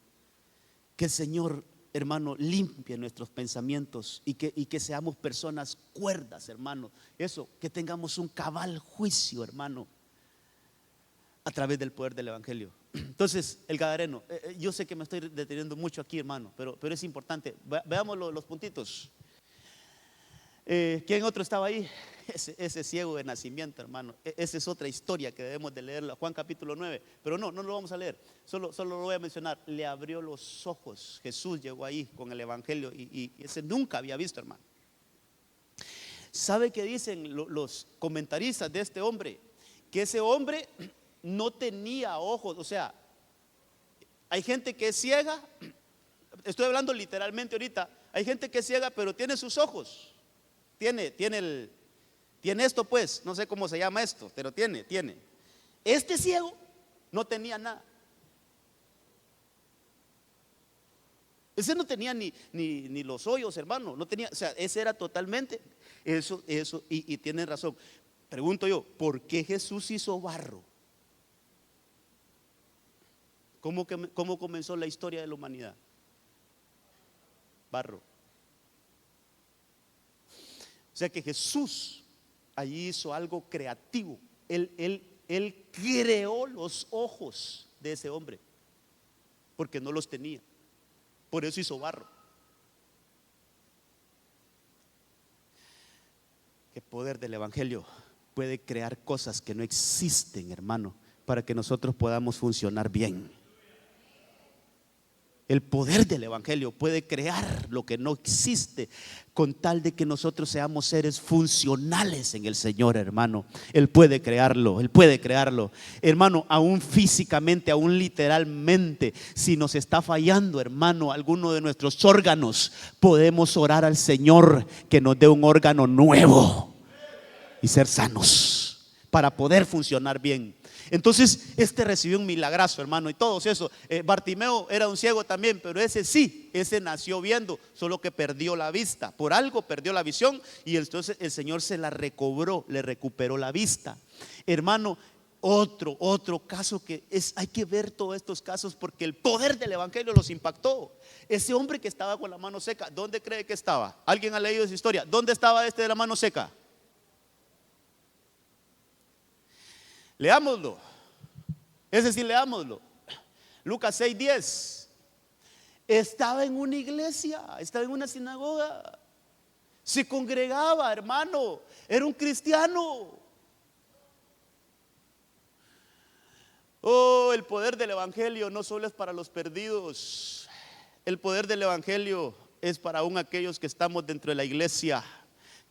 Que el Señor, hermano, limpie nuestros pensamientos y que seamos personas cuerdas, hermano. Eso, que tengamos un cabal juicio, hermano, a través del poder del evangelio. Entonces, el gadareno, yo sé que me estoy deteniendo mucho aquí, hermano, pero es importante. Veamos los puntitos. ¿Quién otro estaba ahí? Ese ciego de nacimiento, hermano. Esa es otra historia que debemos de leerla, Juan capítulo 9. Pero no lo vamos a leer, solo lo voy a mencionar. Le abrió los ojos. Jesús llegó ahí con el evangelio y ese nunca había visto, hermano. ¿Sabe qué dicen los comentaristas de este hombre? Que ese hombre no tenía ojos. O sea, hay gente que es ciega. Estoy hablando literalmente ahorita. Hay gente que es ciega pero tiene sus ojos. Tiene esto, pues, no sé cómo se llama esto, pero tiene. Este ciego no tenía nada. Ese no tenía ni los hoyos, hermano, no tenía, o sea, ese era totalmente eso, y tienen razón. Pregunto yo, ¿por qué Jesús hizo barro? ¿Cómo comenzó la historia de la humanidad? Barro. sea que Jesús allí hizo algo creativo. Él creó los ojos de ese hombre, porque no los tenía. Por eso hizo barro. El poder del evangelio puede crear cosas que no existen, hermano, para que nosotros podamos funcionar bien. El poder del evangelio puede crear lo que no existe, con tal de que nosotros seamos seres funcionales en el Señor, hermano. Él puede crearlo, Él puede crearlo, hermano, aún físicamente, aún literalmente. Si nos está fallando, hermano, alguno de nuestros órganos, podemos orar al Señor que nos dé un órgano nuevo y ser sanos para poder funcionar bien. Entonces este recibió un milagrazo, hermano, y todos eso. Bartimeo era un ciego también, pero ese nació viendo, solo que perdió la vista. Por algo perdió la visión, y entonces el Señor se la recobró, le recuperó la vista. Hermano, otro caso que hay que ver todos estos casos, porque el poder del evangelio los impactó. Ese hombre que estaba con la mano seca, ¿dónde cree que estaba? ¿Alguien ha leído esa historia? ¿Dónde estaba este de la mano seca? Leámoslo. Ese sí, leámoslo. Lucas 6:10. Estaba en una iglesia, estaba en una sinagoga, se congregaba, hermano, era un cristiano. Oh, el poder del evangelio no solo es para los perdidos. El poder del evangelio es para aún aquellos que estamos dentro de la iglesia.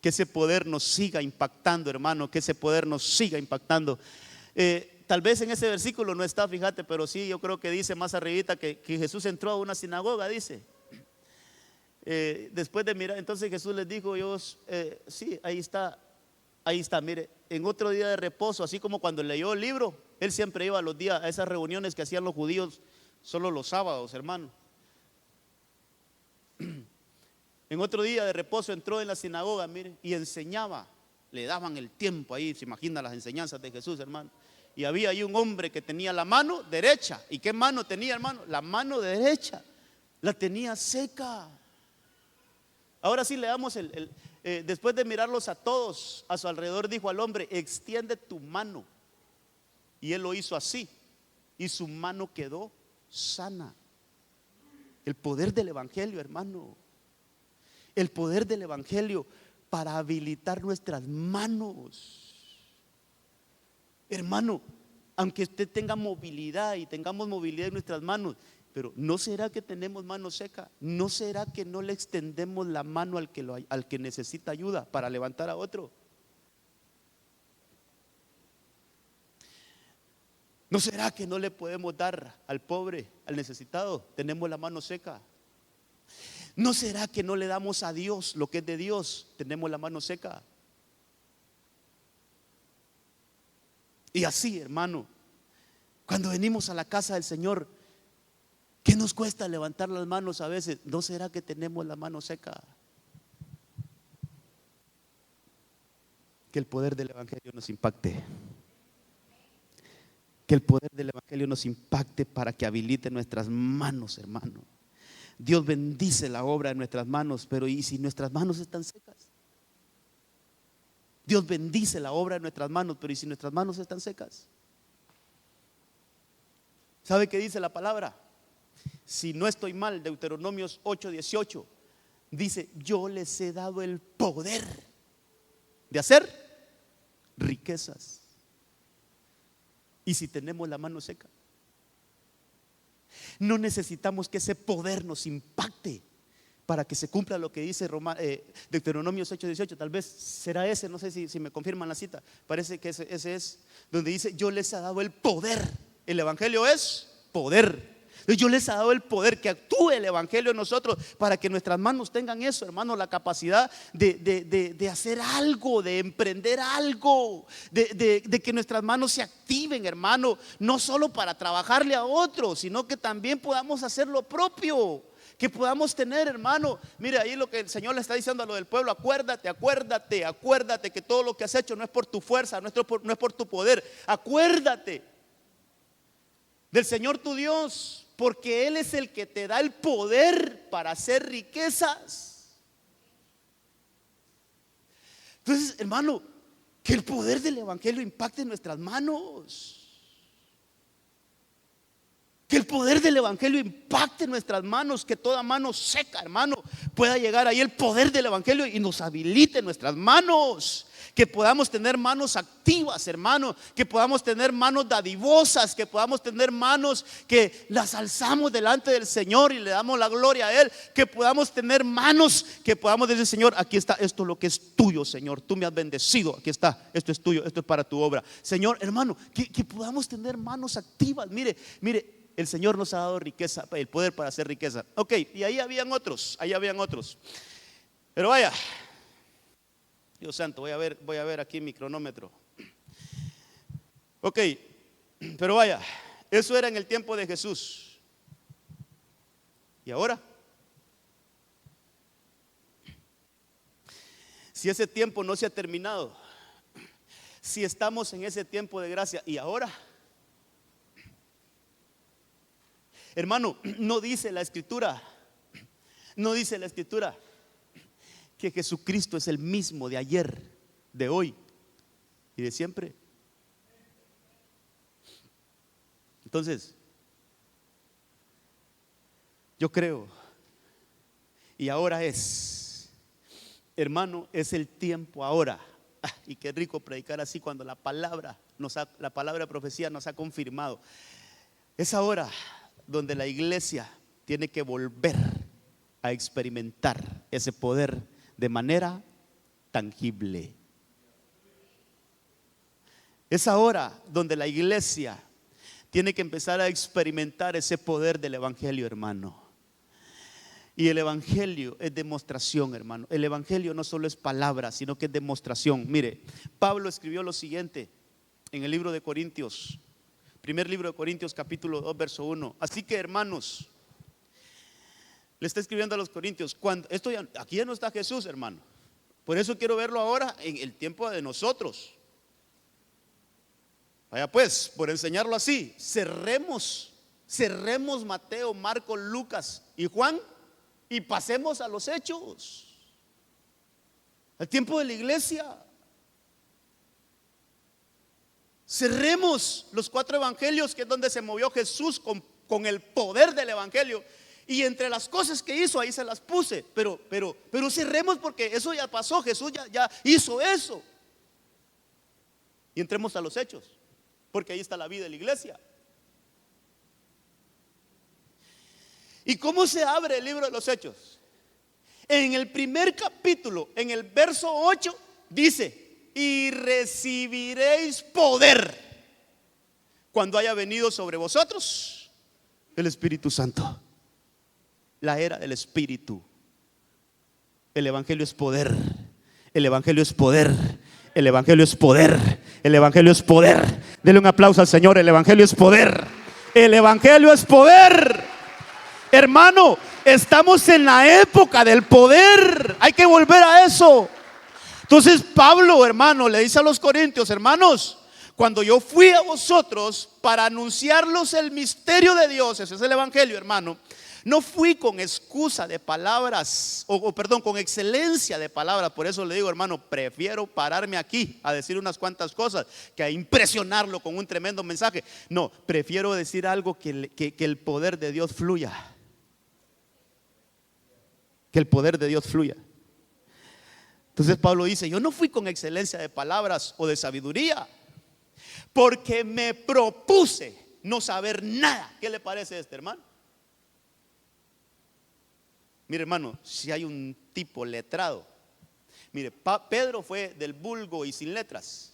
Que ese poder nos siga impactando, hermano, que ese poder nos siga impactando. Tal vez en ese versículo no está, fíjate, pero sí, yo creo que dice más arribita que Jesús entró a una sinagoga, dice. Después de mirar, entonces Jesús les dijo, sí, ahí está, mire, en otro día de reposo, así como cuando leyó el libro, él siempre iba a esas reuniones que hacían los judíos solo los sábados, hermano. En otro día de reposo entró en la sinagoga, mire, y enseñaba. Le daban el tiempo ahí, se imagina las enseñanzas de Jesús, hermano. Y había ahí un hombre que tenía la mano derecha. ¿Y qué mano tenía, hermano? La mano derecha la tenía seca. Ahora sí le damos después de mirarlos a todos a su alrededor, dijo al hombre: extiende tu mano. Y él lo hizo así, y su mano quedó sana. El poder del evangelio, hermano. El poder del evangelio para habilitar nuestras manos. Hermano, aunque usted tenga movilidad y tengamos movilidad en nuestras manos, pero ¿no será que tenemos mano seca? ¿No será que no le extendemos la mano al que necesita ayuda para levantar a otro? ¿No será que no le podemos dar al pobre, al necesitado? Tenemos la mano seca. ¿No será que no le damos a Dios lo que es de Dios? Tenemos la mano seca. Y así, hermano, cuando venimos a la casa del Señor, ¿qué nos cuesta levantar las manos a veces? ¿No será que tenemos la mano seca? Que el poder del evangelio nos impacte. Que el poder del evangelio nos impacte para que habilite nuestras manos, hermano. Dios bendice la obra de nuestras manos, pero ¿y si nuestras manos están secas? Dios bendice la obra de nuestras manos, pero ¿y si nuestras manos están secas? ¿Sabe qué dice la palabra? Si no estoy mal, Deuteronomios 8:18 dice: yo les he dado el poder de hacer riquezas. ¿Y si tenemos la mano seca? No necesitamos que ese poder nos impacte para que se cumpla lo que dice Deuteronomios 8:18. Tal vez será ese, no sé si me confirman la cita. Parece que ese es donde dice: yo les he dado el poder. El evangelio es poder. Yo les he dado el poder, que actúe el evangelio en nosotros para que nuestras manos tengan eso, hermano, la capacidad de hacer algo, de emprender algo, de que nuestras manos se activen, hermano, no solo para trabajarle a otros, sino que también podamos hacer lo propio, que podamos tener, hermano. Mire ahí lo que el Señor le está diciendo a lo del pueblo: acuérdate que todo lo que has hecho no es por tu fuerza, no es por tu poder. Acuérdate del Señor tu Dios, porque Él es el que te da el poder para hacer riquezas. Entonces, hermano, que el poder del evangelio impacte en nuestras manos. Que el poder del evangelio impacte en nuestras manos, que toda mano seca, hermano, pueda llegar ahí el poder del evangelio y nos habilite en nuestras manos. Que podamos tener manos activas, hermano, que podamos tener manos dadivosas, que podamos tener manos que las alzamos delante del Señor y le damos la gloria a Él. Que podamos tener manos que podamos decir: Señor, aquí está esto, lo que es tuyo, Señor, tú me has bendecido, aquí está, esto es tuyo, esto es para tu obra, Señor. Hermano, que podamos tener manos activas. Mire, el Señor nos ha dado riqueza, el poder para hacer riqueza. Ok, y ahí habían otros. Pero vaya, Dios santo, voy a ver aquí mi cronómetro. Ok, pero vaya, eso era en el tiempo de Jesús. ¿Y ahora? Si ese tiempo no se ha terminado, si estamos en ese tiempo de gracia, ¿y ahora? Hermano, no dice la escritura que Jesucristo es el mismo de ayer, de hoy y de siempre. Entonces, yo creo, y ahora es, hermano, es el tiempo ahora. Y qué rico predicar así cuando la palabra de profecía nos ha confirmado. Es ahora donde la iglesia tiene que volver a experimentar ese poder de manera tangible. Es ahora donde la iglesia tiene que empezar a experimentar ese poder del evangelio, hermano. Y el evangelio es demostración, hermano. El evangelio no solo es palabra, sino que es demostración. Mire, Pablo escribió lo siguiente en el libro de Corintios. Primer libro de Corintios, capítulo 2, verso 1. Así que, hermanos, le está escribiendo a los corintios, aquí ya no está Jesús, hermano. Por eso quiero verlo ahora en el tiempo de nosotros. Vaya pues, por enseñarlo así, cerremos Mateo, Marcos, Lucas y Juan y pasemos a los hechos, al tiempo de la iglesia. Cerremos los 4 evangelios, que es donde se movió Jesús con el poder del evangelio. Y entre las cosas que hizo, ahí se las puse. Pero cerremos, porque eso ya pasó. Jesús ya hizo eso. Y entremos a los hechos, porque ahí está la vida de la iglesia. ¿Y cómo se abre el libro de los hechos? En el primer capítulo, en el verso 8, dice: y recibiréis poder cuando haya venido sobre vosotros el Espíritu Santo. La era del Espíritu. El evangelio es poder. El evangelio es poder. El evangelio es poder. El evangelio es poder. Denle un aplauso al Señor. El evangelio es poder. El evangelio es poder. Hermano, estamos en la época del poder. Hay que volver a eso. Entonces Pablo, hermano, le dice a los corintios: hermanos, cuando yo fui a vosotros para anunciarlos el misterio de Dios, ese es el evangelio, hermano, no fui con excusa de palabras, con excelencia de palabras. Por eso le digo, hermano, prefiero pararme aquí a decir unas cuantas cosas que a impresionarlo con un tremendo mensaje. No, prefiero decir algo que el poder de Dios fluya. Que el poder de Dios fluya. Entonces Pablo dice: yo no fui con excelencia de palabras o de sabiduría, porque me propuse no saber nada. ¿Qué le parece a este hermano? Mire, hermano, si hay un tipo letrado. Mire, Pedro fue del vulgo y sin letras,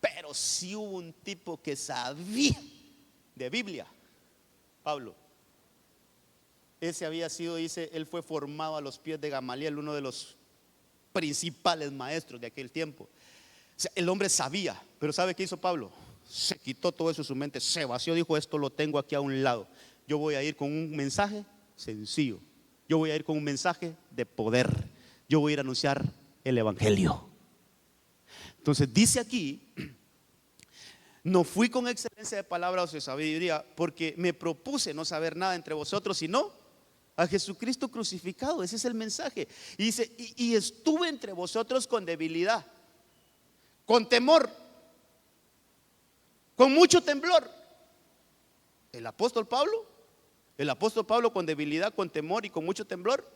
pero sí hubo un tipo que sabía de Biblia: Pablo. Ese había sido, dice, él fue formado a los pies de Gamaliel, uno de los principales maestros de aquel tiempo. O sea, el hombre sabía, pero ¿sabe qué hizo Pablo? Se quitó todo eso de su mente, se vació, dijo: esto lo tengo aquí a un lado. Yo voy a ir con un mensaje sencillo. Yo voy a ir con un mensaje de poder. Yo voy a ir a anunciar el evangelio. Entonces dice aquí: no fui con excelencia de palabras o de sabiduría, porque me propuse no saber nada entre vosotros, sino a Jesucristo crucificado. Ese es el mensaje. Y dice, y estuve entre vosotros con debilidad, con temor, con mucho temblor. El apóstol Pablo con debilidad, con temor y con mucho temblor.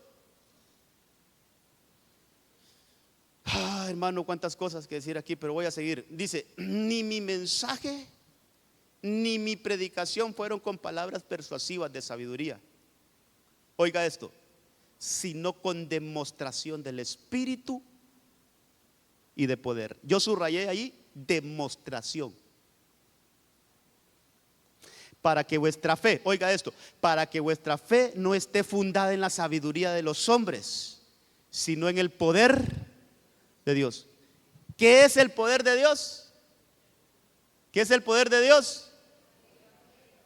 Hermano, cuántas cosas que decir aquí, pero voy a seguir. Dice, ni mi mensaje ni mi predicación fueron con palabras persuasivas de sabiduría. Oiga esto, sino con demostración del Espíritu y de poder. Yo subrayé ahí demostración. Para que vuestra fe, oiga esto, para que vuestra fe no esté fundada en la sabiduría de los hombres, sino en el poder de Dios. ¿Qué es el poder de Dios? ¿Qué es el poder de Dios?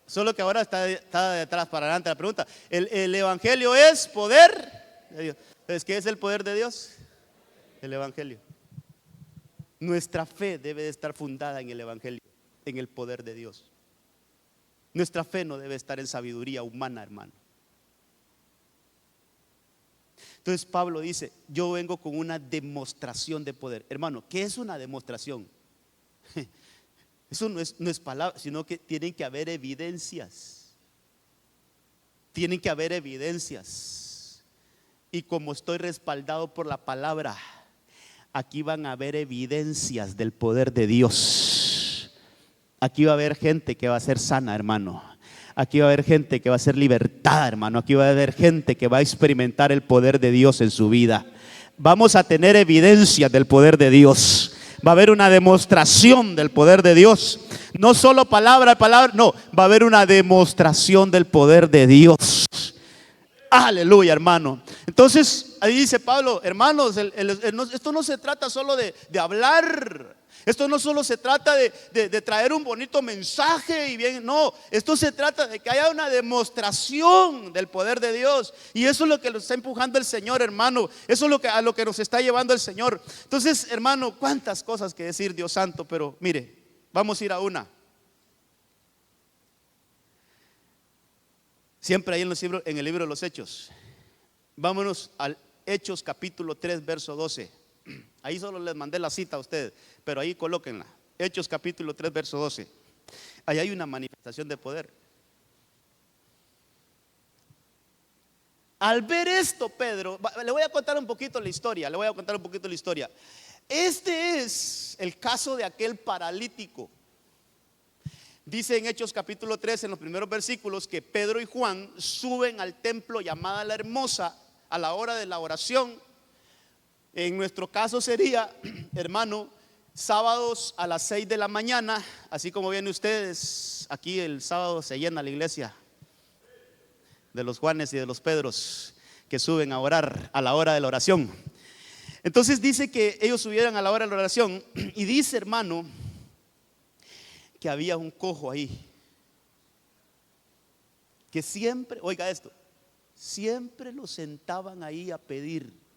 Solo que ahora está de atrás para adelante la pregunta. El evangelio es poder de Dios. Entonces, ¿qué es el poder de Dios? El evangelio. Nuestra fe debe de estar fundada en el evangelio, en el poder de Dios. Nuestra fe no debe estar en sabiduría humana, hermano. Entonces Pablo dice, yo vengo con una demostración de poder. Hermano, ¿qué es una demostración? Eso no es palabra, sino que tienen que haber evidencias. Tienen que haber evidencias. Y como estoy respaldado por la palabra, aquí van a haber evidencias del poder de Dios. Aquí va a haber gente que va a ser sana, hermano. Aquí va a haber gente que va a ser libertada, hermano. Aquí va a haber gente que va a experimentar el poder de Dios en su vida. Vamos a tener evidencia del poder de Dios. Va a haber una demostración del poder de Dios. No solo palabra, no. Va a haber una demostración del poder de Dios. Aleluya, hermano. Entonces, ahí dice Pablo, hermanos, esto no se trata solo de hablar. Esto no solo se trata de traer un bonito mensaje y bien, no, esto se trata de que haya una demostración del poder de Dios. Y eso es lo que nos está empujando el Señor, hermano. Eso es a lo que nos está llevando el Señor. Entonces, hermano, cuántas cosas que decir, Dios santo, pero mire, vamos a ir a una. Siempre ahí en el libro de los Hechos. Vámonos al Hechos capítulo 3, verso 12. Ahí solo les mandé la cita a ustedes, pero ahí colóquenla. Hechos capítulo 3, verso 12. Ahí hay una manifestación de poder. Al ver esto, Pedro, le voy a contar un poquito la historia. Este es el caso de aquel paralítico. Dice en Hechos capítulo 3, en los primeros versículos, que Pedro y Juan suben al templo llamada La Hermosa a la hora de la oración. En nuestro caso sería, hermano, sábados a las 6 de la mañana. Así como vienen ustedes, aquí el sábado se llena la iglesia de los Juanes y de los Pedros que suben a orar a la hora de la oración. Entonces dice que ellos subieran a la hora de la oración. Y dice, hermano, que había un cojo ahí que siempre, oiga esto, siempre lo sentaban ahí a pedir.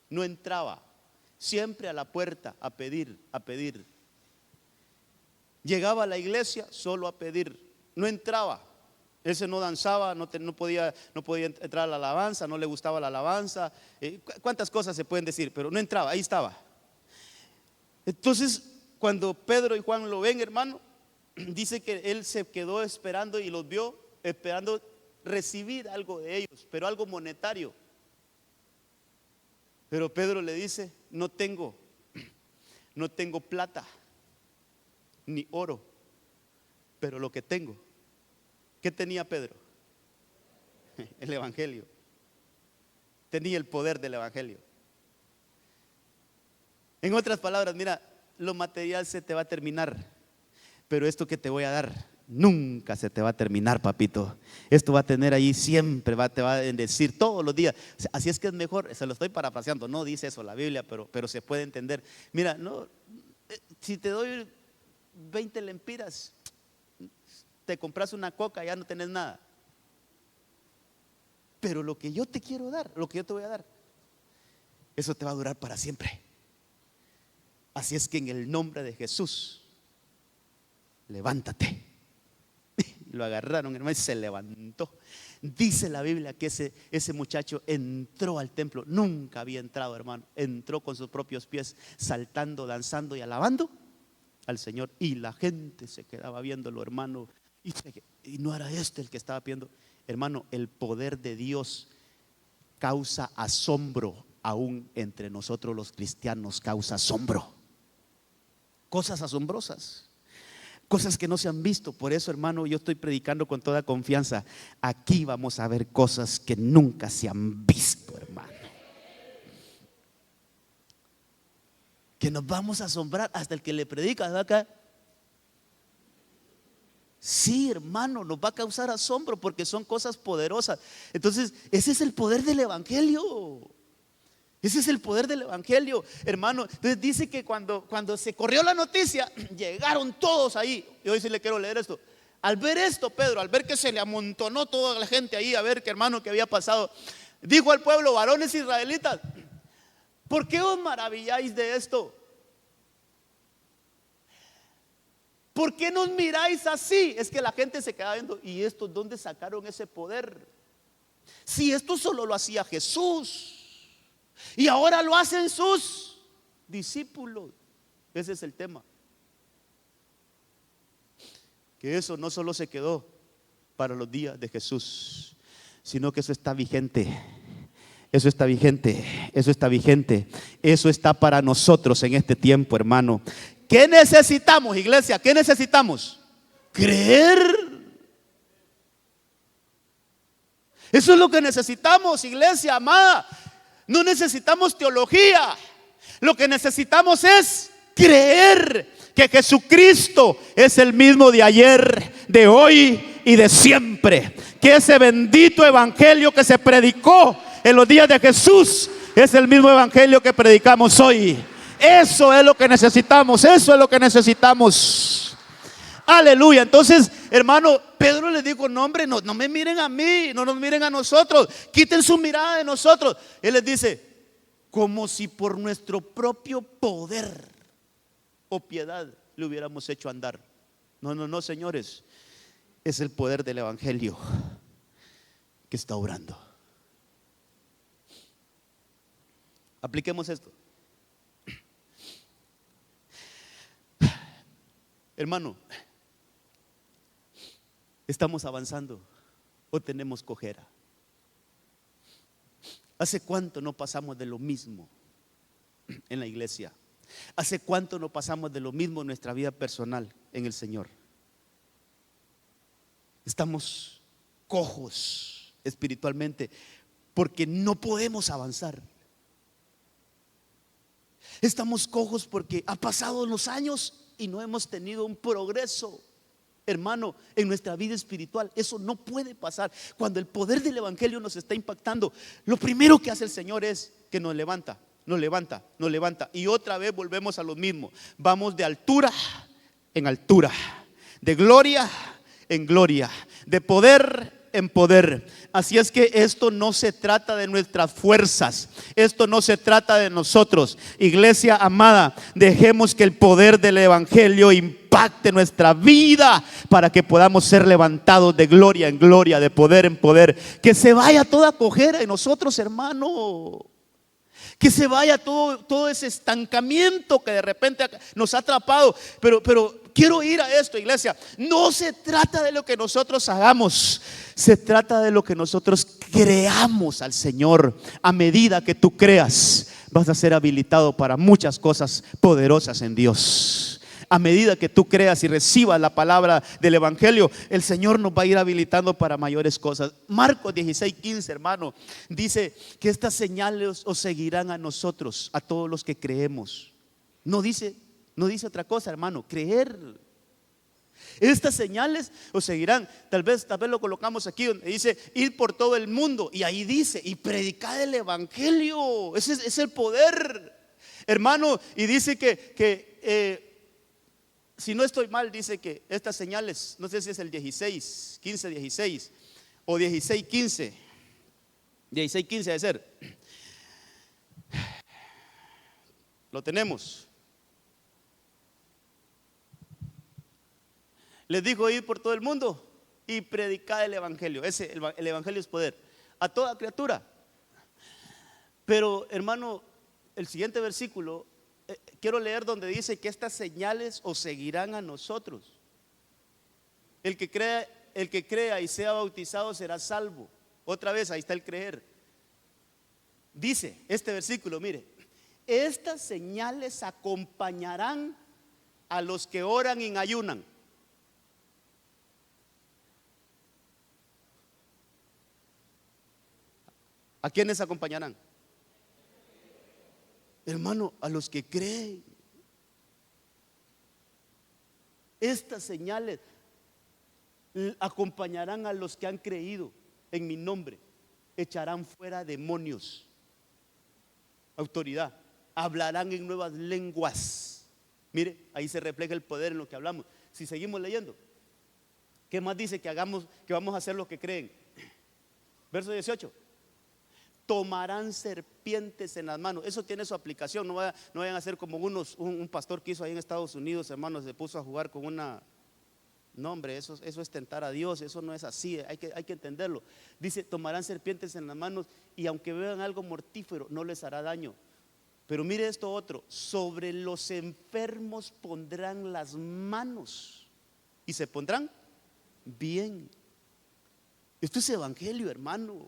No entraba, siempre a la puerta a pedir. Llegaba a la iglesia solo a pedir, no entraba. Ese no danzaba, no podía entrar a la alabanza, no le gustaba la alabanza. Cuántas cosas se pueden decir, pero no entraba, ahí estaba. Entonces, cuando Pedro y Juan lo ven, hermano, dice que él se quedó esperando y los vio esperando recibir algo de ellos, pero algo monetario. Pero Pedro le dice, no tengo plata ni oro, pero lo que tengo. ¿Qué tenía Pedro? El evangelio. Tenía el poder del evangelio. En otras palabras, mira, lo material se te va a terminar, pero esto que te voy a dar nunca se te va a terminar, papito. Esto va a tener ahí siempre, te va a bendecir todos los días. Así es que es mejor, se lo estoy parafraseando, no dice eso la Biblia, pero se puede entender. Mira, no, si te doy 20 lempiras, te compras una coca, ya no tenés nada. Pero lo que yo te quiero dar, lo que yo te voy a dar, eso te va a durar para siempre. Así es que en el nombre de Jesús, levántate. lo agarraron, hermano, y se levantó. Dice la Biblia que ese muchacho entró al templo. Nunca había entrado, hermano. Entró con sus propios pies, saltando, danzando y alabando al Señor. Y la gente se quedaba viéndolo, hermano. Y no era este el que estaba viendo. Hermano, el poder de Dios causa asombro. Aún entre nosotros los cristianos causa asombro. Cosas asombrosas, cosas que no se han visto. Por eso, hermano, yo estoy predicando con toda confianza. Aquí vamos a ver cosas que nunca se han visto, hermano. Que nos vamos a asombrar. Hasta el que le predica de acá. Sí, hermano, nos va a causar asombro porque son cosas poderosas. Entonces, ese es el poder del evangelio. Ese es el poder del evangelio, hermano. Entonces dice que cuando se corrió la noticia, llegaron todos ahí. Y hoy sí le quiero leer esto. Al ver esto, Pedro, al ver que se le amontonó toda la gente ahí, a ver qué, hermano, que había pasado, dijo al pueblo: varones israelitas, ¿por qué os maravilláis de esto? ¿Por qué nos miráis así? Es que la gente se queda viendo. ¿Y estos dónde sacaron ese poder? Si esto solo lo hacía Jesús, y ahora lo hacen sus discípulos. Ese es el tema. Que eso no solo se quedó para los días de Jesús, sino que eso está vigente. Eso está vigente. Eso está vigente. Eso está para nosotros en este tiempo, hermano. ¿Qué necesitamos, iglesia? ¿Qué necesitamos? Creer. Eso es lo que necesitamos, iglesia amada. No necesitamos teología. Lo que necesitamos es creer que Jesucristo es el mismo de ayer, de hoy y de siempre. Que ese bendito evangelio que se predicó en los días de Jesús es el mismo evangelio que predicamos hoy. Eso es lo que necesitamos. Eso es lo que necesitamos. Aleluya. Entonces, hermano, Pedro les dijo: no, hombre, no me miren a mí, no nos miren a nosotros, quiten su mirada de nosotros. Él les dice: como si por nuestro propio poder o piedad le hubiéramos hecho andar. No, señores, es el poder del evangelio que está obrando. Apliquemos esto. Hermano, ¿estamos avanzando o tenemos cojera? ¿Hace cuánto no pasamos de lo mismo en la iglesia? ¿Hace cuánto no pasamos de lo mismo en nuestra vida personal en el Señor? Estamos cojos espiritualmente porque no podemos avanzar. Estamos cojos porque ha pasado los años y no hemos tenido un progreso, hermano, en nuestra vida espiritual. Eso no puede pasar. Cuando el poder del evangelio nos está impactando, lo primero que hace el Señor es que nos levanta. Y otra vez volvemos a lo mismo. Vamos de altura en altura, de gloria en gloria, de poder en poder. Así es que esto no se trata de nuestras fuerzas, esto no se trata de nosotros. Iglesia amada, dejemos que el poder del evangelio impacte nuestra vida para que podamos ser levantados de gloria en gloria, de poder en poder. Que se vaya toda cojera en nosotros, hermano. Que se vaya todo ese estancamiento que de repente nos ha atrapado. Pero quiero ir a esto, iglesia. No se trata de lo que nosotros hagamos, se trata de lo que nosotros creamos al Señor. A medida que tú creas, vas a ser habilitado para muchas cosas poderosas en Dios. A medida que tú creas y recibas la palabra del evangelio, el Señor nos va a ir habilitando para mayores cosas. Marcos 16:15, hermano, dice que estas señales os seguirán a nosotros, a todos los que creemos. No dice otra cosa, hermano, creer. Estas señales os seguirán. Tal vez lo colocamos aquí donde dice ir por todo el mundo, y ahí dice y predicar el evangelio. Ese es el poder, hermano. Y dice que si no estoy mal, dice que estas señales, no sé si es el 15:16 o 16:15 debe ser. Lo tenemos. Les dijo ir por todo el mundo. y predicad el evangelio. El evangelio es poder a toda criatura. Pero hermano, el siguiente versículo quiero leer donde dice que estas señales os seguirán a nosotros. El que crea y sea bautizado será salvo. Otra vez, ahí está el creer. Dice este versículo, mire, estas señales acompañarán a los que oran y ayunan. ¿A quiénes acompañarán? Hermano, a los que creen. Estas señales acompañarán a los que han creído en mi nombre. Echarán fuera demonios. Autoridad. Hablarán en nuevas lenguas. Mire, ahí se refleja el poder en lo que hablamos. Si seguimos leyendo, ¿qué más dice que hagamos? Que vamos a hacer lo que creen. Verso 18. Tomarán serpientes en las manos. Eso tiene su aplicación. No vayan a ser como un pastor que hizo ahí en Estados Unidos, hermanos, se puso a jugar con una. No, hombre, eso es tentar a Dios. Eso no es así, hay que entenderlo. Dice, tomarán serpientes en las manos y aunque vean algo mortífero, no les hará daño. Pero mire esto otro, sobre los enfermos pondrán las manos y se pondrán bien. Esto es evangelio, hermano.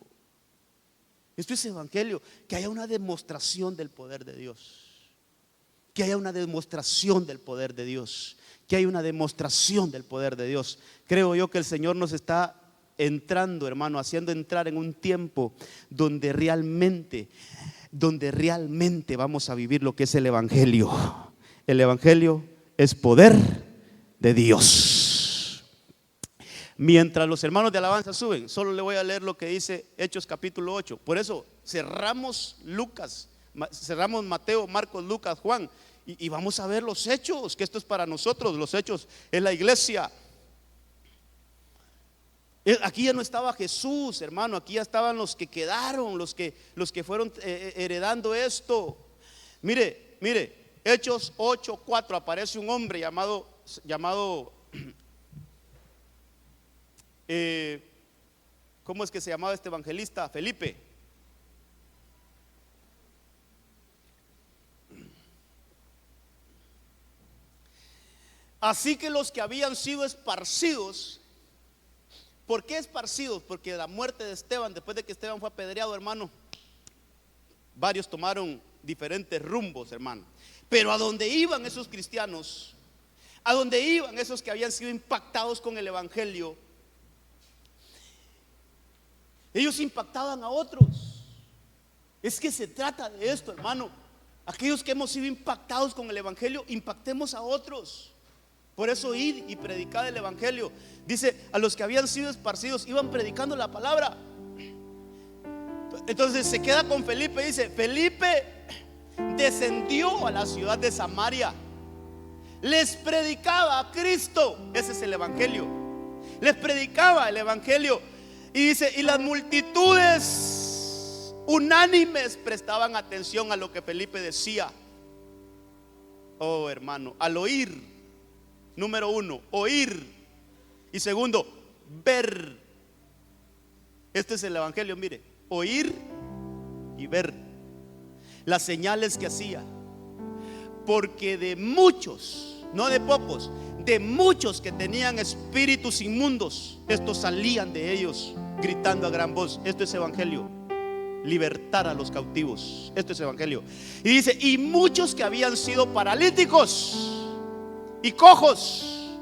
Esto es evangelio, que haya una demostración del poder de Dios. Que haya una demostración del poder de Dios. Que haya una demostración del poder de Dios. Creo yo que el Señor nos está entrando, hermano, haciendo entrar en un tiempo donde realmente vamos a vivir lo que es el evangelio. El evangelio es poder de Dios. Mientras los hermanos de alabanza suben, solo le voy a leer lo que dice Hechos capítulo 8. Por eso cerramos Mateo, Marcos, Lucas, Juan y vamos a ver los hechos, que esto es para nosotros. Los hechos es la iglesia. Aquí ya no estaba Jesús, hermano, aquí ya estaban los que quedaron, los que fueron heredando esto. Mire, Hechos 8:4 aparece un hombre llamado ¿cómo es que se llamaba este evangelista? Felipe. Así que los que habían sido esparcidos. ¿Por qué esparcidos? Porque la muerte de Esteban, después de que Esteban fue apedreado, hermano, varios tomaron diferentes rumbos, hermano. Pero a donde iban esos cristianos, a donde iban esos que habían sido impactados con el evangelio, ellos impactaban a otros. Es que se trata de esto, hermano. Aquellos que hemos sido impactados con el evangelio, impactemos a otros. Por eso id y predicad el evangelio. Dice, a los que habían sido esparcidos iban predicando la palabra. Entonces se queda con Felipe. Dice, Felipe descendió a la ciudad de Samaria, les predicaba a Cristo. Ese es el evangelio. Les predicaba el evangelio. Y dice, y las multitudes unánimes prestaban atención a lo que Felipe decía. Oh, hermano, al oír. Número 1, oír. Y segundo, ver. Este es el evangelio, mire. Oír y ver las señales que hacía. Porque de muchos, no de pocos, de muchos que tenían espíritus inmundos, estos salían de ellos gritando a gran voz. Esto es evangelio. Libertar a los cautivos. Esto es evangelio. Y dice, y muchos que habían sido paralíticos y cojos.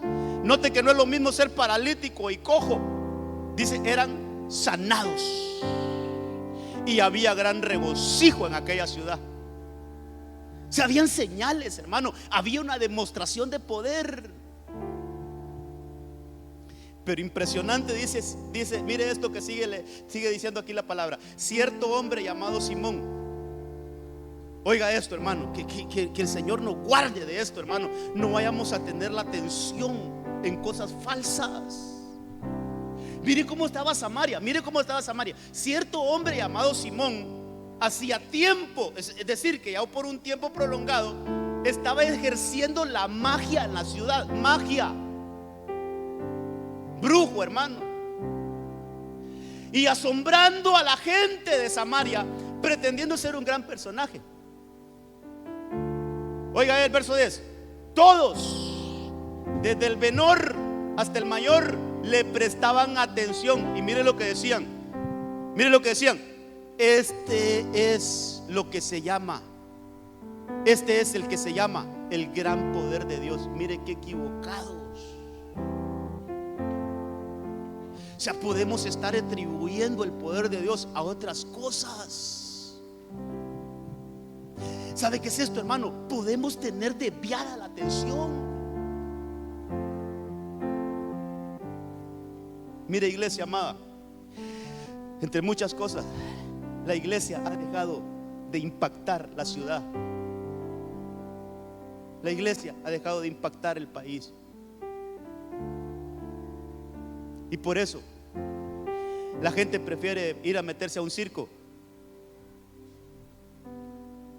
Note que no es lo mismo ser paralítico y cojo. Dice, eran sanados. Y había gran regocijo en aquella ciudad. O sea, habían señales, hermano. Había una demostración de poder. Pero impresionante, dice, mire esto que sigue diciendo aquí la palabra. Cierto hombre llamado Simón. Oiga esto, hermano, que el Señor nos guarde de esto, hermano. No vayamos a tener la atención en cosas falsas. Mire cómo estaba Samaria. Cierto hombre llamado Simón, hacía tiempo, es decir, que ya por un tiempo prolongado, estaba ejerciendo la magia en la ciudad. Magia. Brujo, hermano. y asombrando a la gente de Samaria, pretendiendo ser un gran personaje. Oiga el verso 10. Todos, desde el menor hasta el mayor, le prestaban atención. Y mire lo que decían. Mire lo que decían. Este es lo que se llama, este es el que se llama el gran poder de Dios. Mire qué equivocados. O sea, podemos estar atribuyendo el poder de Dios a otras cosas. ¿Sabe qué es esto, hermano? Podemos tener desviada la atención. Mire, iglesia amada, entre muchas cosas, la iglesia ha dejado de impactar la ciudad. La iglesia ha dejado de impactar el país. Y por eso la gente prefiere ir a meterse a un circo,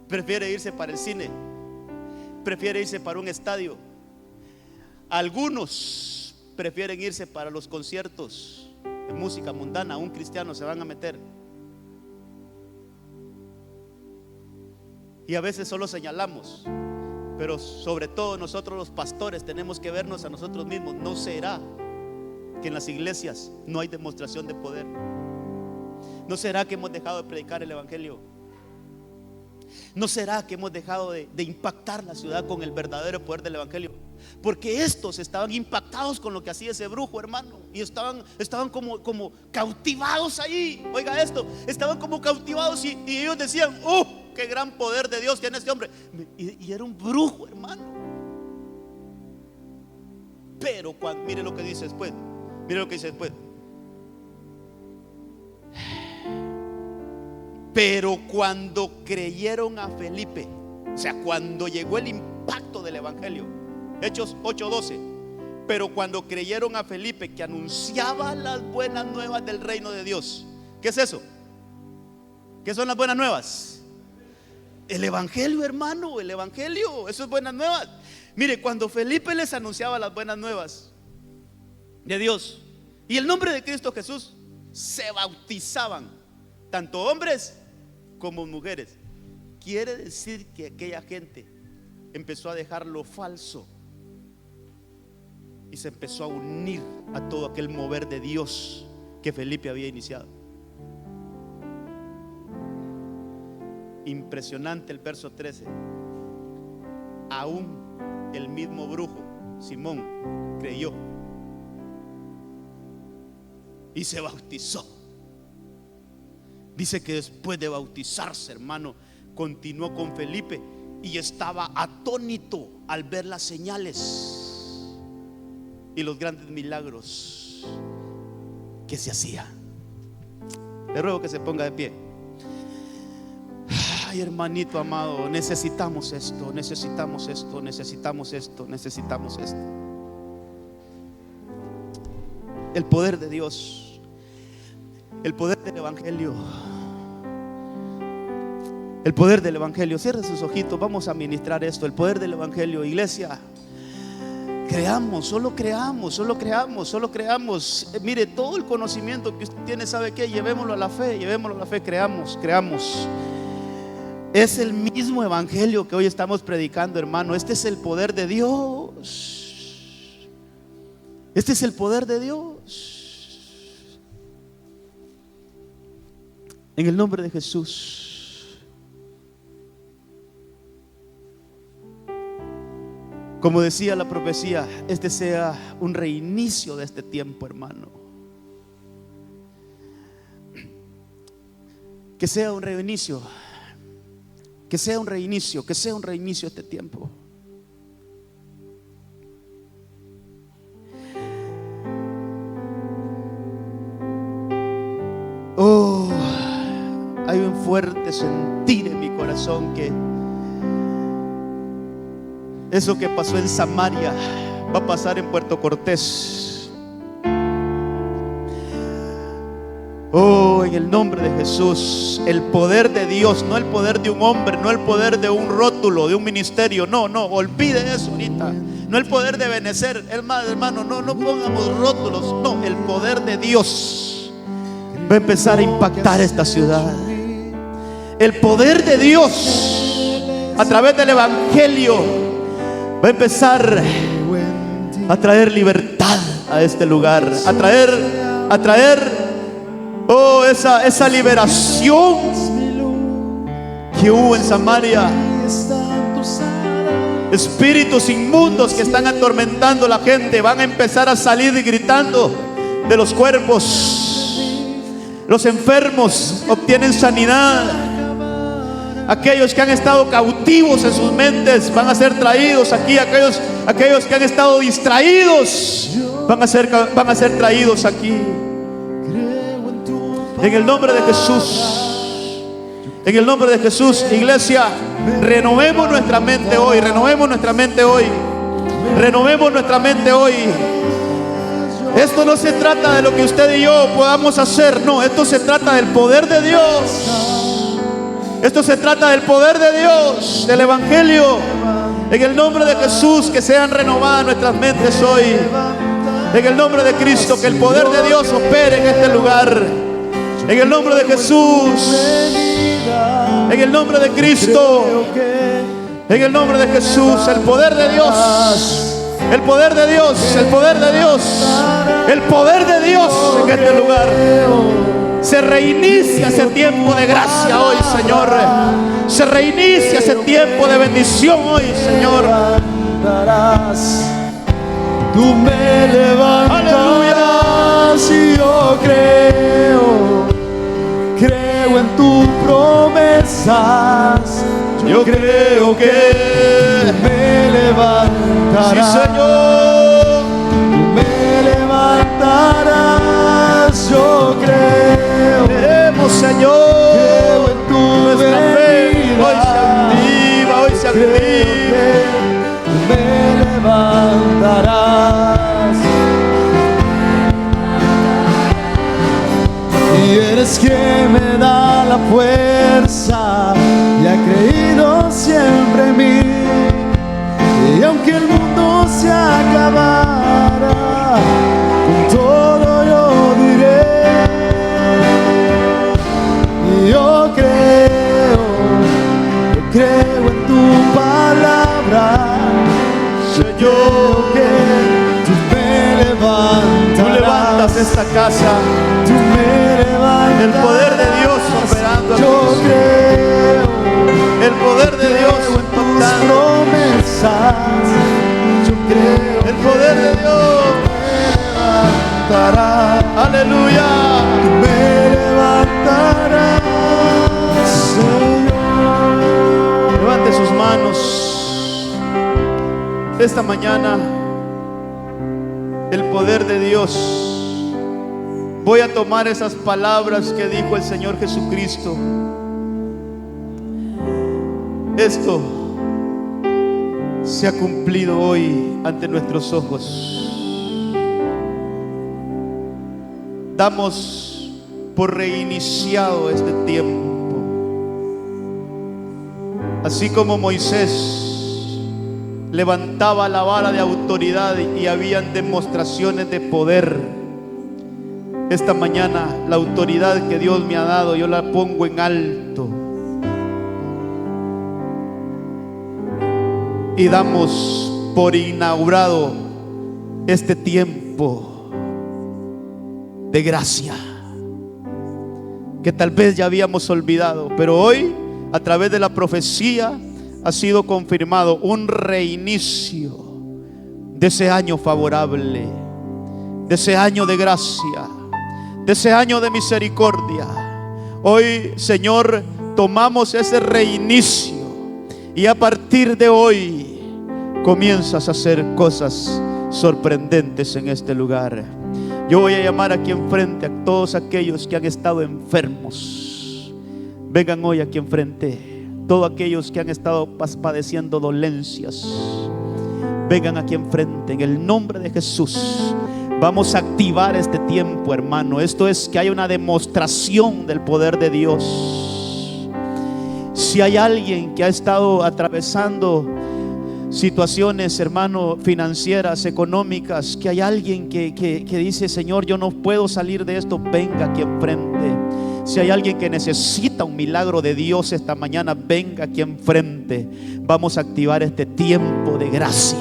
prefiere irse para el cine, prefiere irse para un estadio. Algunos prefieren irse para los conciertos de música mundana. Un cristiano se van a meter. Y a veces solo señalamos, pero sobre todo nosotros los pastores tenemos que vernos a nosotros mismos. ¿No será que en las iglesias no hay demostración de poder? ¿No será que hemos dejado de predicar el evangelio? ¿No será que hemos dejado de impactar la ciudad con el verdadero poder del evangelio? Porque estos estaban impactados con lo que hacía ese brujo, hermano, y estaban como cautivados ahí. Oiga esto, estaban como cautivados y ellos decían: qué gran poder de Dios tiene este hombre. Y era un brujo, hermano. Pero mire lo que dice después. Mire lo que dice después. Pero cuando creyeron a Felipe, o sea, cuando llegó el impacto del evangelio, Hechos 8:12. Pero cuando creyeron a Felipe, que anunciaba las buenas nuevas del reino de Dios. ¿Qué es eso? ¿Qué son las buenas nuevas? El evangelio, hermano, el evangelio, eso es buenas nuevas. Mire, cuando Felipe les anunciaba las buenas nuevas de Dios y el nombre de Cristo Jesús, se bautizaban tanto hombres como mujeres. Quiere decir que aquella gente empezó a dejar lo falso y se empezó a unir a todo aquel mover de Dios que Felipe había iniciado. Impresionante el verso 13. Aún el mismo brujo Simón creyó y se bautizó. Dice que después de bautizarse, hermano, continuó con Felipe y estaba atónito al ver las señales y los grandes milagros que se hacían. Le ruego que se ponga de pie. Ay, hermanito amado, necesitamos esto, necesitamos esto, necesitamos esto, necesitamos esto. El poder de Dios, el poder del evangelio, el poder del evangelio. Cierre sus ojitos, vamos a ministrar esto. El poder del evangelio, iglesia. Creamos, solo creamos, solo creamos, solo creamos. Mire, todo el conocimiento que usted tiene, ¿sabe qué? Llevémoslo a la fe, llevémoslo a la fe. Creamos, creamos. Es el mismo evangelio que hoy estamos predicando, hermano. Este es el poder de Dios. Este es el poder de Dios. En el nombre de Jesús. Como decía la profecía, este sea un reinicio de este tiempo, hermano. Que sea un reinicio. Que sea un reinicio, que sea un reinicio este tiempo. Oh, hay un fuerte sentir en mi corazón que eso que pasó en Samaria va a pasar en Puerto Cortés. Oh, en el nombre de Jesús, el poder de Dios, no el poder de un hombre, no el poder de un rótulo, de un ministerio. No, olvide eso ahorita. No el poder de Benecer, hermano, no pongamos rótulos. No, el poder de Dios. va a empezar a impactar esta ciudad. El poder de Dios a través del Evangelio va a empezar a traer libertad a este lugar, a traer esa liberación que hubo en Samaria. Espíritus inmundos que están atormentando a la gente van a empezar a salir gritando de los cuerpos. Los enfermos obtienen sanidad. Aquellos que han estado cautivos en sus mentes van a ser traídos aquí. Aquellos que han estado distraídos van a ser traídos aquí. En el nombre de Jesús. En el nombre de Jesús, iglesia, renovemos nuestra mente hoy. Renovemos nuestra mente hoy. Renovemos nuestra mente hoy. Esto no se trata de lo que usted y yo podamos hacer. No, esto se trata del poder de Dios. Esto se trata del poder de Dios, del Evangelio. En el nombre de Jesús, que sean renovadas nuestras mentes hoy. En el nombre de Cristo, que el poder de Dios opere en este lugar. En el nombre de Jesús. En el nombre de Cristo. En el nombre de Jesús. El poder de Dios. El poder de Dios. El poder de Dios. El poder de Dios en este lugar. Se reinicia ese tiempo de gracia hoy, Señor. Se reinicia ese tiempo de bendición hoy, Señor. Tú me levantarás y yo creo en tus promesas. Yo creo que tú me levantarás. Sí, Señor. Tú me levantarás. Yo Creemos, Señor. creo en tu Nuestra fe hoy se activa, hoy se activa. Tú me levantarás. Y eres quien me da la fuerza y ha creído siempre en mí. Y aunque el mundo se acabara, con todo yo diré. Y yo creo en tu palabra. Señor, Que tú me levantas. tú levantas esta casa. Tú me levantas. El poder de Dios operando. Yo creo. El poder de Dios Creo en tus impactando. promesas. Yo creo. El poder de Dios. Levantarás. Aleluya. Tú me levantarás, Señor. Levante sus manos. Esta mañana, el poder de Dios. Voy a tomar esas palabras que dijo el Señor Jesucristo. Esto se ha cumplido hoy ante nuestros ojos. Damos por reiniciado este tiempo. Así como Moisés levantaba la vara de autoridad y habían demostraciones de poder, esta mañana la autoridad que Dios me ha dado yo la pongo en alto y damos por inaugurado este tiempo de gracia que tal vez ya habíamos olvidado, pero hoy a través de la profecía ha sido confirmado un reinicio de ese año favorable, de ese año de gracia, de ese año de misericordia. Hoy, Señor, tomamos ese reinicio y a partir de hoy comienzas a hacer cosas sorprendentes en este lugar. Yo voy a llamar aquí enfrente a todos aquellos que han estado enfermos. Vengan hoy aquí enfrente. Todos aquellos que han estado padeciendo dolencias, vengan aquí enfrente en el nombre de Jesús. Vamos a activar este tiempo, hermano. Esto es que hay una demostración del poder de Dios. Si hay alguien que ha estado atravesando situaciones, hermano, financieras, económicas, que hay alguien que dice: Señor, yo no puedo salir de esto, venga aquí enfrente. Si hay alguien que necesita un milagro de Dios esta mañana, venga aquí enfrente. Vamos a activar este tiempo de gracia.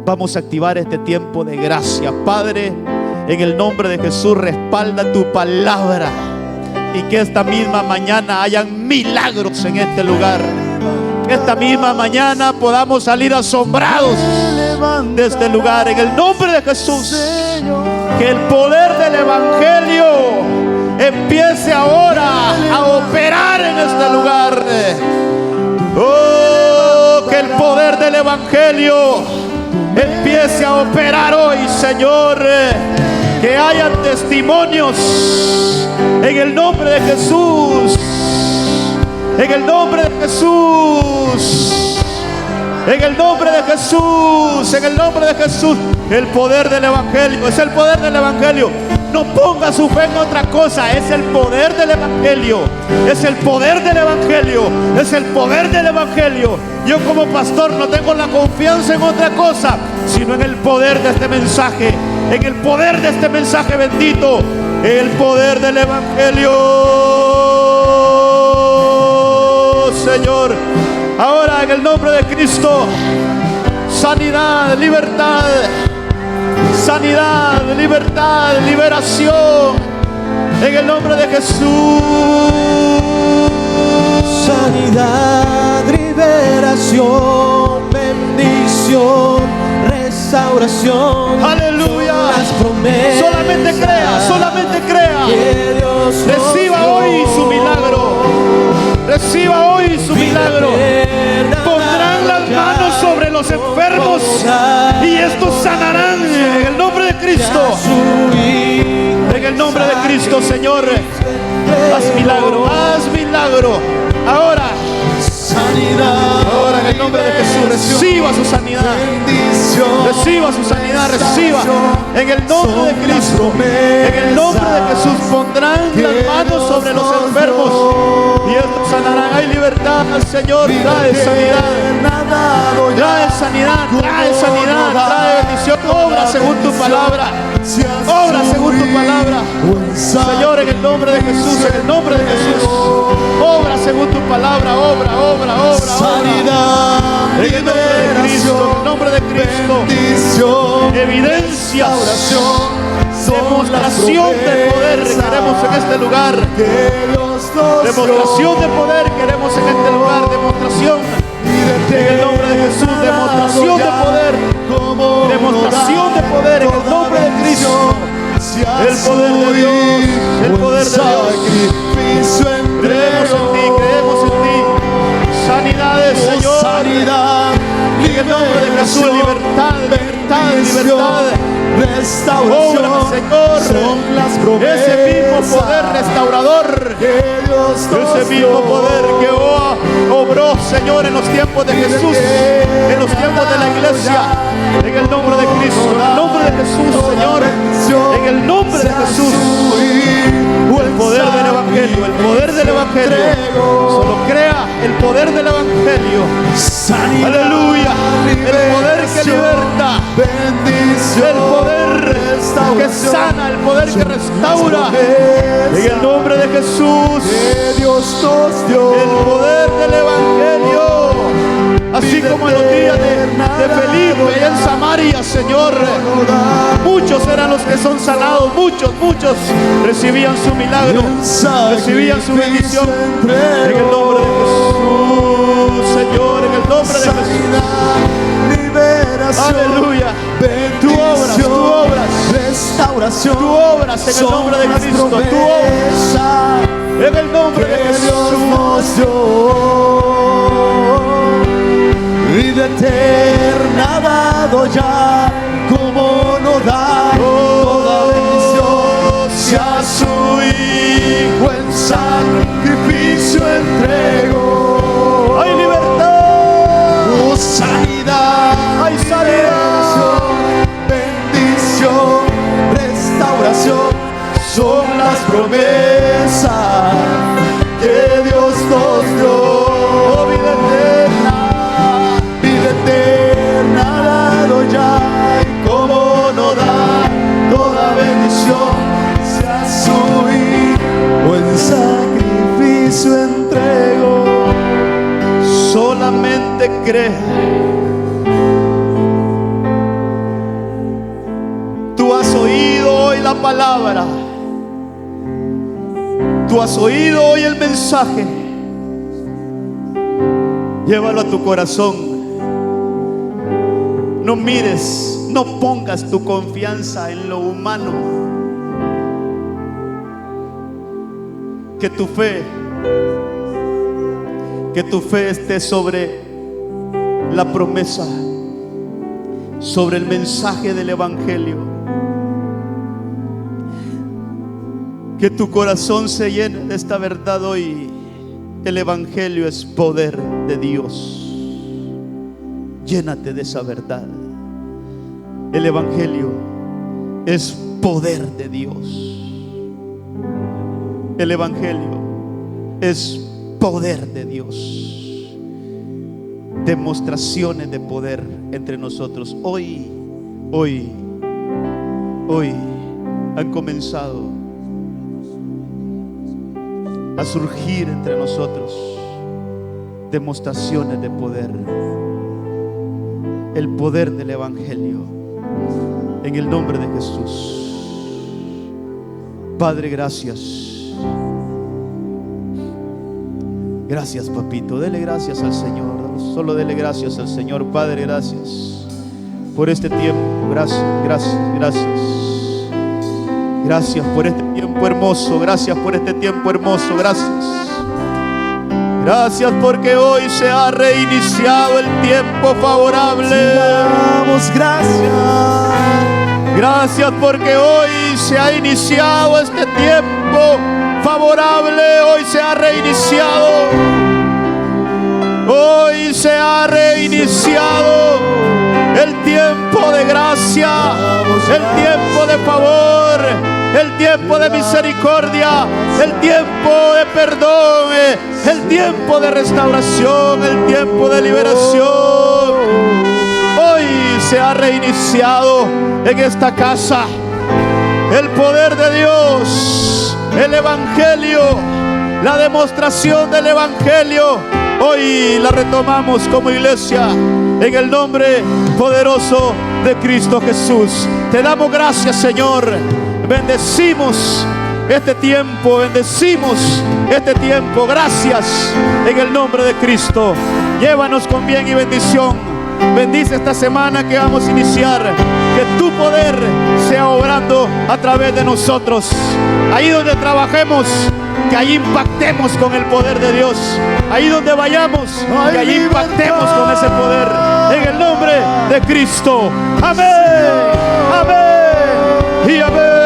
Vamos a activar este tiempo de gracia. Padre, en el nombre de Jesús, respalda tu palabra, y que esta misma mañana hayan milagros en este lugar. Que esta misma mañana podamos salir asombrados de este lugar, en el nombre de Jesús. Que el poder del Evangelio empiece ahora a operar en este lugar. Oh, que el poder del Evangelio empiece a operar hoy, Señor. Que haya testimonios en el nombre de Jesús. En el nombre de Jesús. En el nombre de Jesús. En el nombre de Jesús. El poder del Evangelio. Es el poder del Evangelio. No ponga su fe en otra cosa. Es el poder del Evangelio. Es el poder del Evangelio. Es el poder del Evangelio. Yo como pastor no tengo la confianza en otra cosa, sino en el poder de este mensaje. En el poder de este mensaje bendito. El poder del Evangelio, Señor. Ahora, en el nombre de Cristo, sanidad, libertad. Sanidad, libertad, liberación. En el nombre de Jesús. Sanidad, liberación, bendición, restauración. Aleluya. Las promesas. Solamente crea, solamente crea. Que Dios Reciba hoy su milagro. Reciba hoy su milagro. Pondrán las manos sobre los enfermos y estos sanarán en el nombre de Cristo. En el nombre de Cristo, Señor. Haz milagro, haz milagro. Ahora, ahora en el nombre de Jesús, reciba su sanidad. Reciba su sanidad, reciba. En el nombre de Cristo, en el nombre de Jesús, pondrán las manos sobre los enfermos y estos sanarán. Hay libertad, Señor. Trae sanidad. Trae sanidad, trae sanidad, trae bendición. Obra según tu palabra. Obra según tu palabra. Señor, en el nombre de Jesús, en el nombre de Jesús. Obra según tu palabra. Obra, obra, obra. Sanidad, En el nombre de Cristo, en el nombre de Cristo. Evidencias, demostración de poder queremos en este lugar. Demostración de poder queremos en este lugar. Demostración en el nombre de Jesús. Demostración de poder. Demostración de poder en el nombre de Cristo. El poder de Dios. El poder de Dios. Creemos en ti, creemos en ti. Sanidades, Señor. Sanidad, en el nombre de Jesús, libertad, libertad, libertad. Restauración, Obra, Señor. son las promesas. Ese mismo poder restaurador. Ese mismo poder que obró, Señor, en los tiempos de Jesús, en los tiempos de la iglesia. En el nombre de Cristo, en el nombre de Jesús, Señor. En el nombre de Jesús. El poder del Evangelio, el poder del Evangelio. Solo crea el poder del Evangelio. Aleluya. El poder que liberta. El poder que sana, el poder que restaura. En el nombre de Jesús. El poder del Evangelio. Así como en los días de Felipe y en Samaria, Señor. Muchos eran los que son sanados. Muchos recibían su milagro. Recibían su bendición. En el nombre de Jesús, Señor. En el nombre de Jesús. Aleluya. Tú obras. Restauración. Tú obras en el nombre de Cristo. Tú obras en el nombre de Jesús. Vida eterna dado ya, como no da toda bendición. Si a su Hijo en sacrificio entregó. Hay libertad. Sanidad. Hay sanidad. Bendición, restauración, son las promesas que Dios nos dio. Vida eterna. Vida eterna. crea. Tú has oído hoy la palabra. Tú has oído hoy el mensaje. Llévalo a tu corazón. No mires, no pongas tu confianza en lo humano. Que tu fe esté sobre la promesa, sobre el mensaje del Evangelio. Que tu corazón se llene de esta verdad hoy. El Evangelio es poder de Dios. Llénate de esa verdad. El Evangelio es poder de Dios. El Evangelio es poder de Dios. Demostraciones de poder entre nosotros. Hoy han comenzado a surgir entre nosotros demostraciones de poder. El poder del Evangelio, en el nombre de Jesús. Padre, gracias. Gracias, papito. Dele gracias al Señor. Solo dele gracias al Señor. Padre, gracias por este tiempo. Gracias. Gracias por este tiempo hermoso. Gracias por este tiempo hermoso. Gracias porque hoy se ha reiniciado el tiempo favorable. Damos gracias. Gracias porque hoy se ha iniciado este tiempo favorable. Hoy se ha reiniciado. Hoy se ha reiniciado el tiempo de gracia, el tiempo de favor, el tiempo de misericordia, el tiempo de perdón, el tiempo de restauración, el tiempo de liberación. Hoy se ha reiniciado en esta casa el poder de Dios, el Evangelio, la demostración del Evangelio. Hoy la retomamos como iglesia en el nombre poderoso de Cristo Jesús. Te damos gracias, Señor. Bendecimos este tiempo, Gracias en el nombre de Cristo. Llévanos con bien y bendición. Bendice esta semana que vamos a iniciar. Que tu poder sea obrando a través de nosotros. Ahí donde trabajemos, que allí impactemos con el poder de Dios. Ahí donde vayamos, que allí impactemos con ese poder. En el nombre de Cristo. Amén. Amén. Y amén.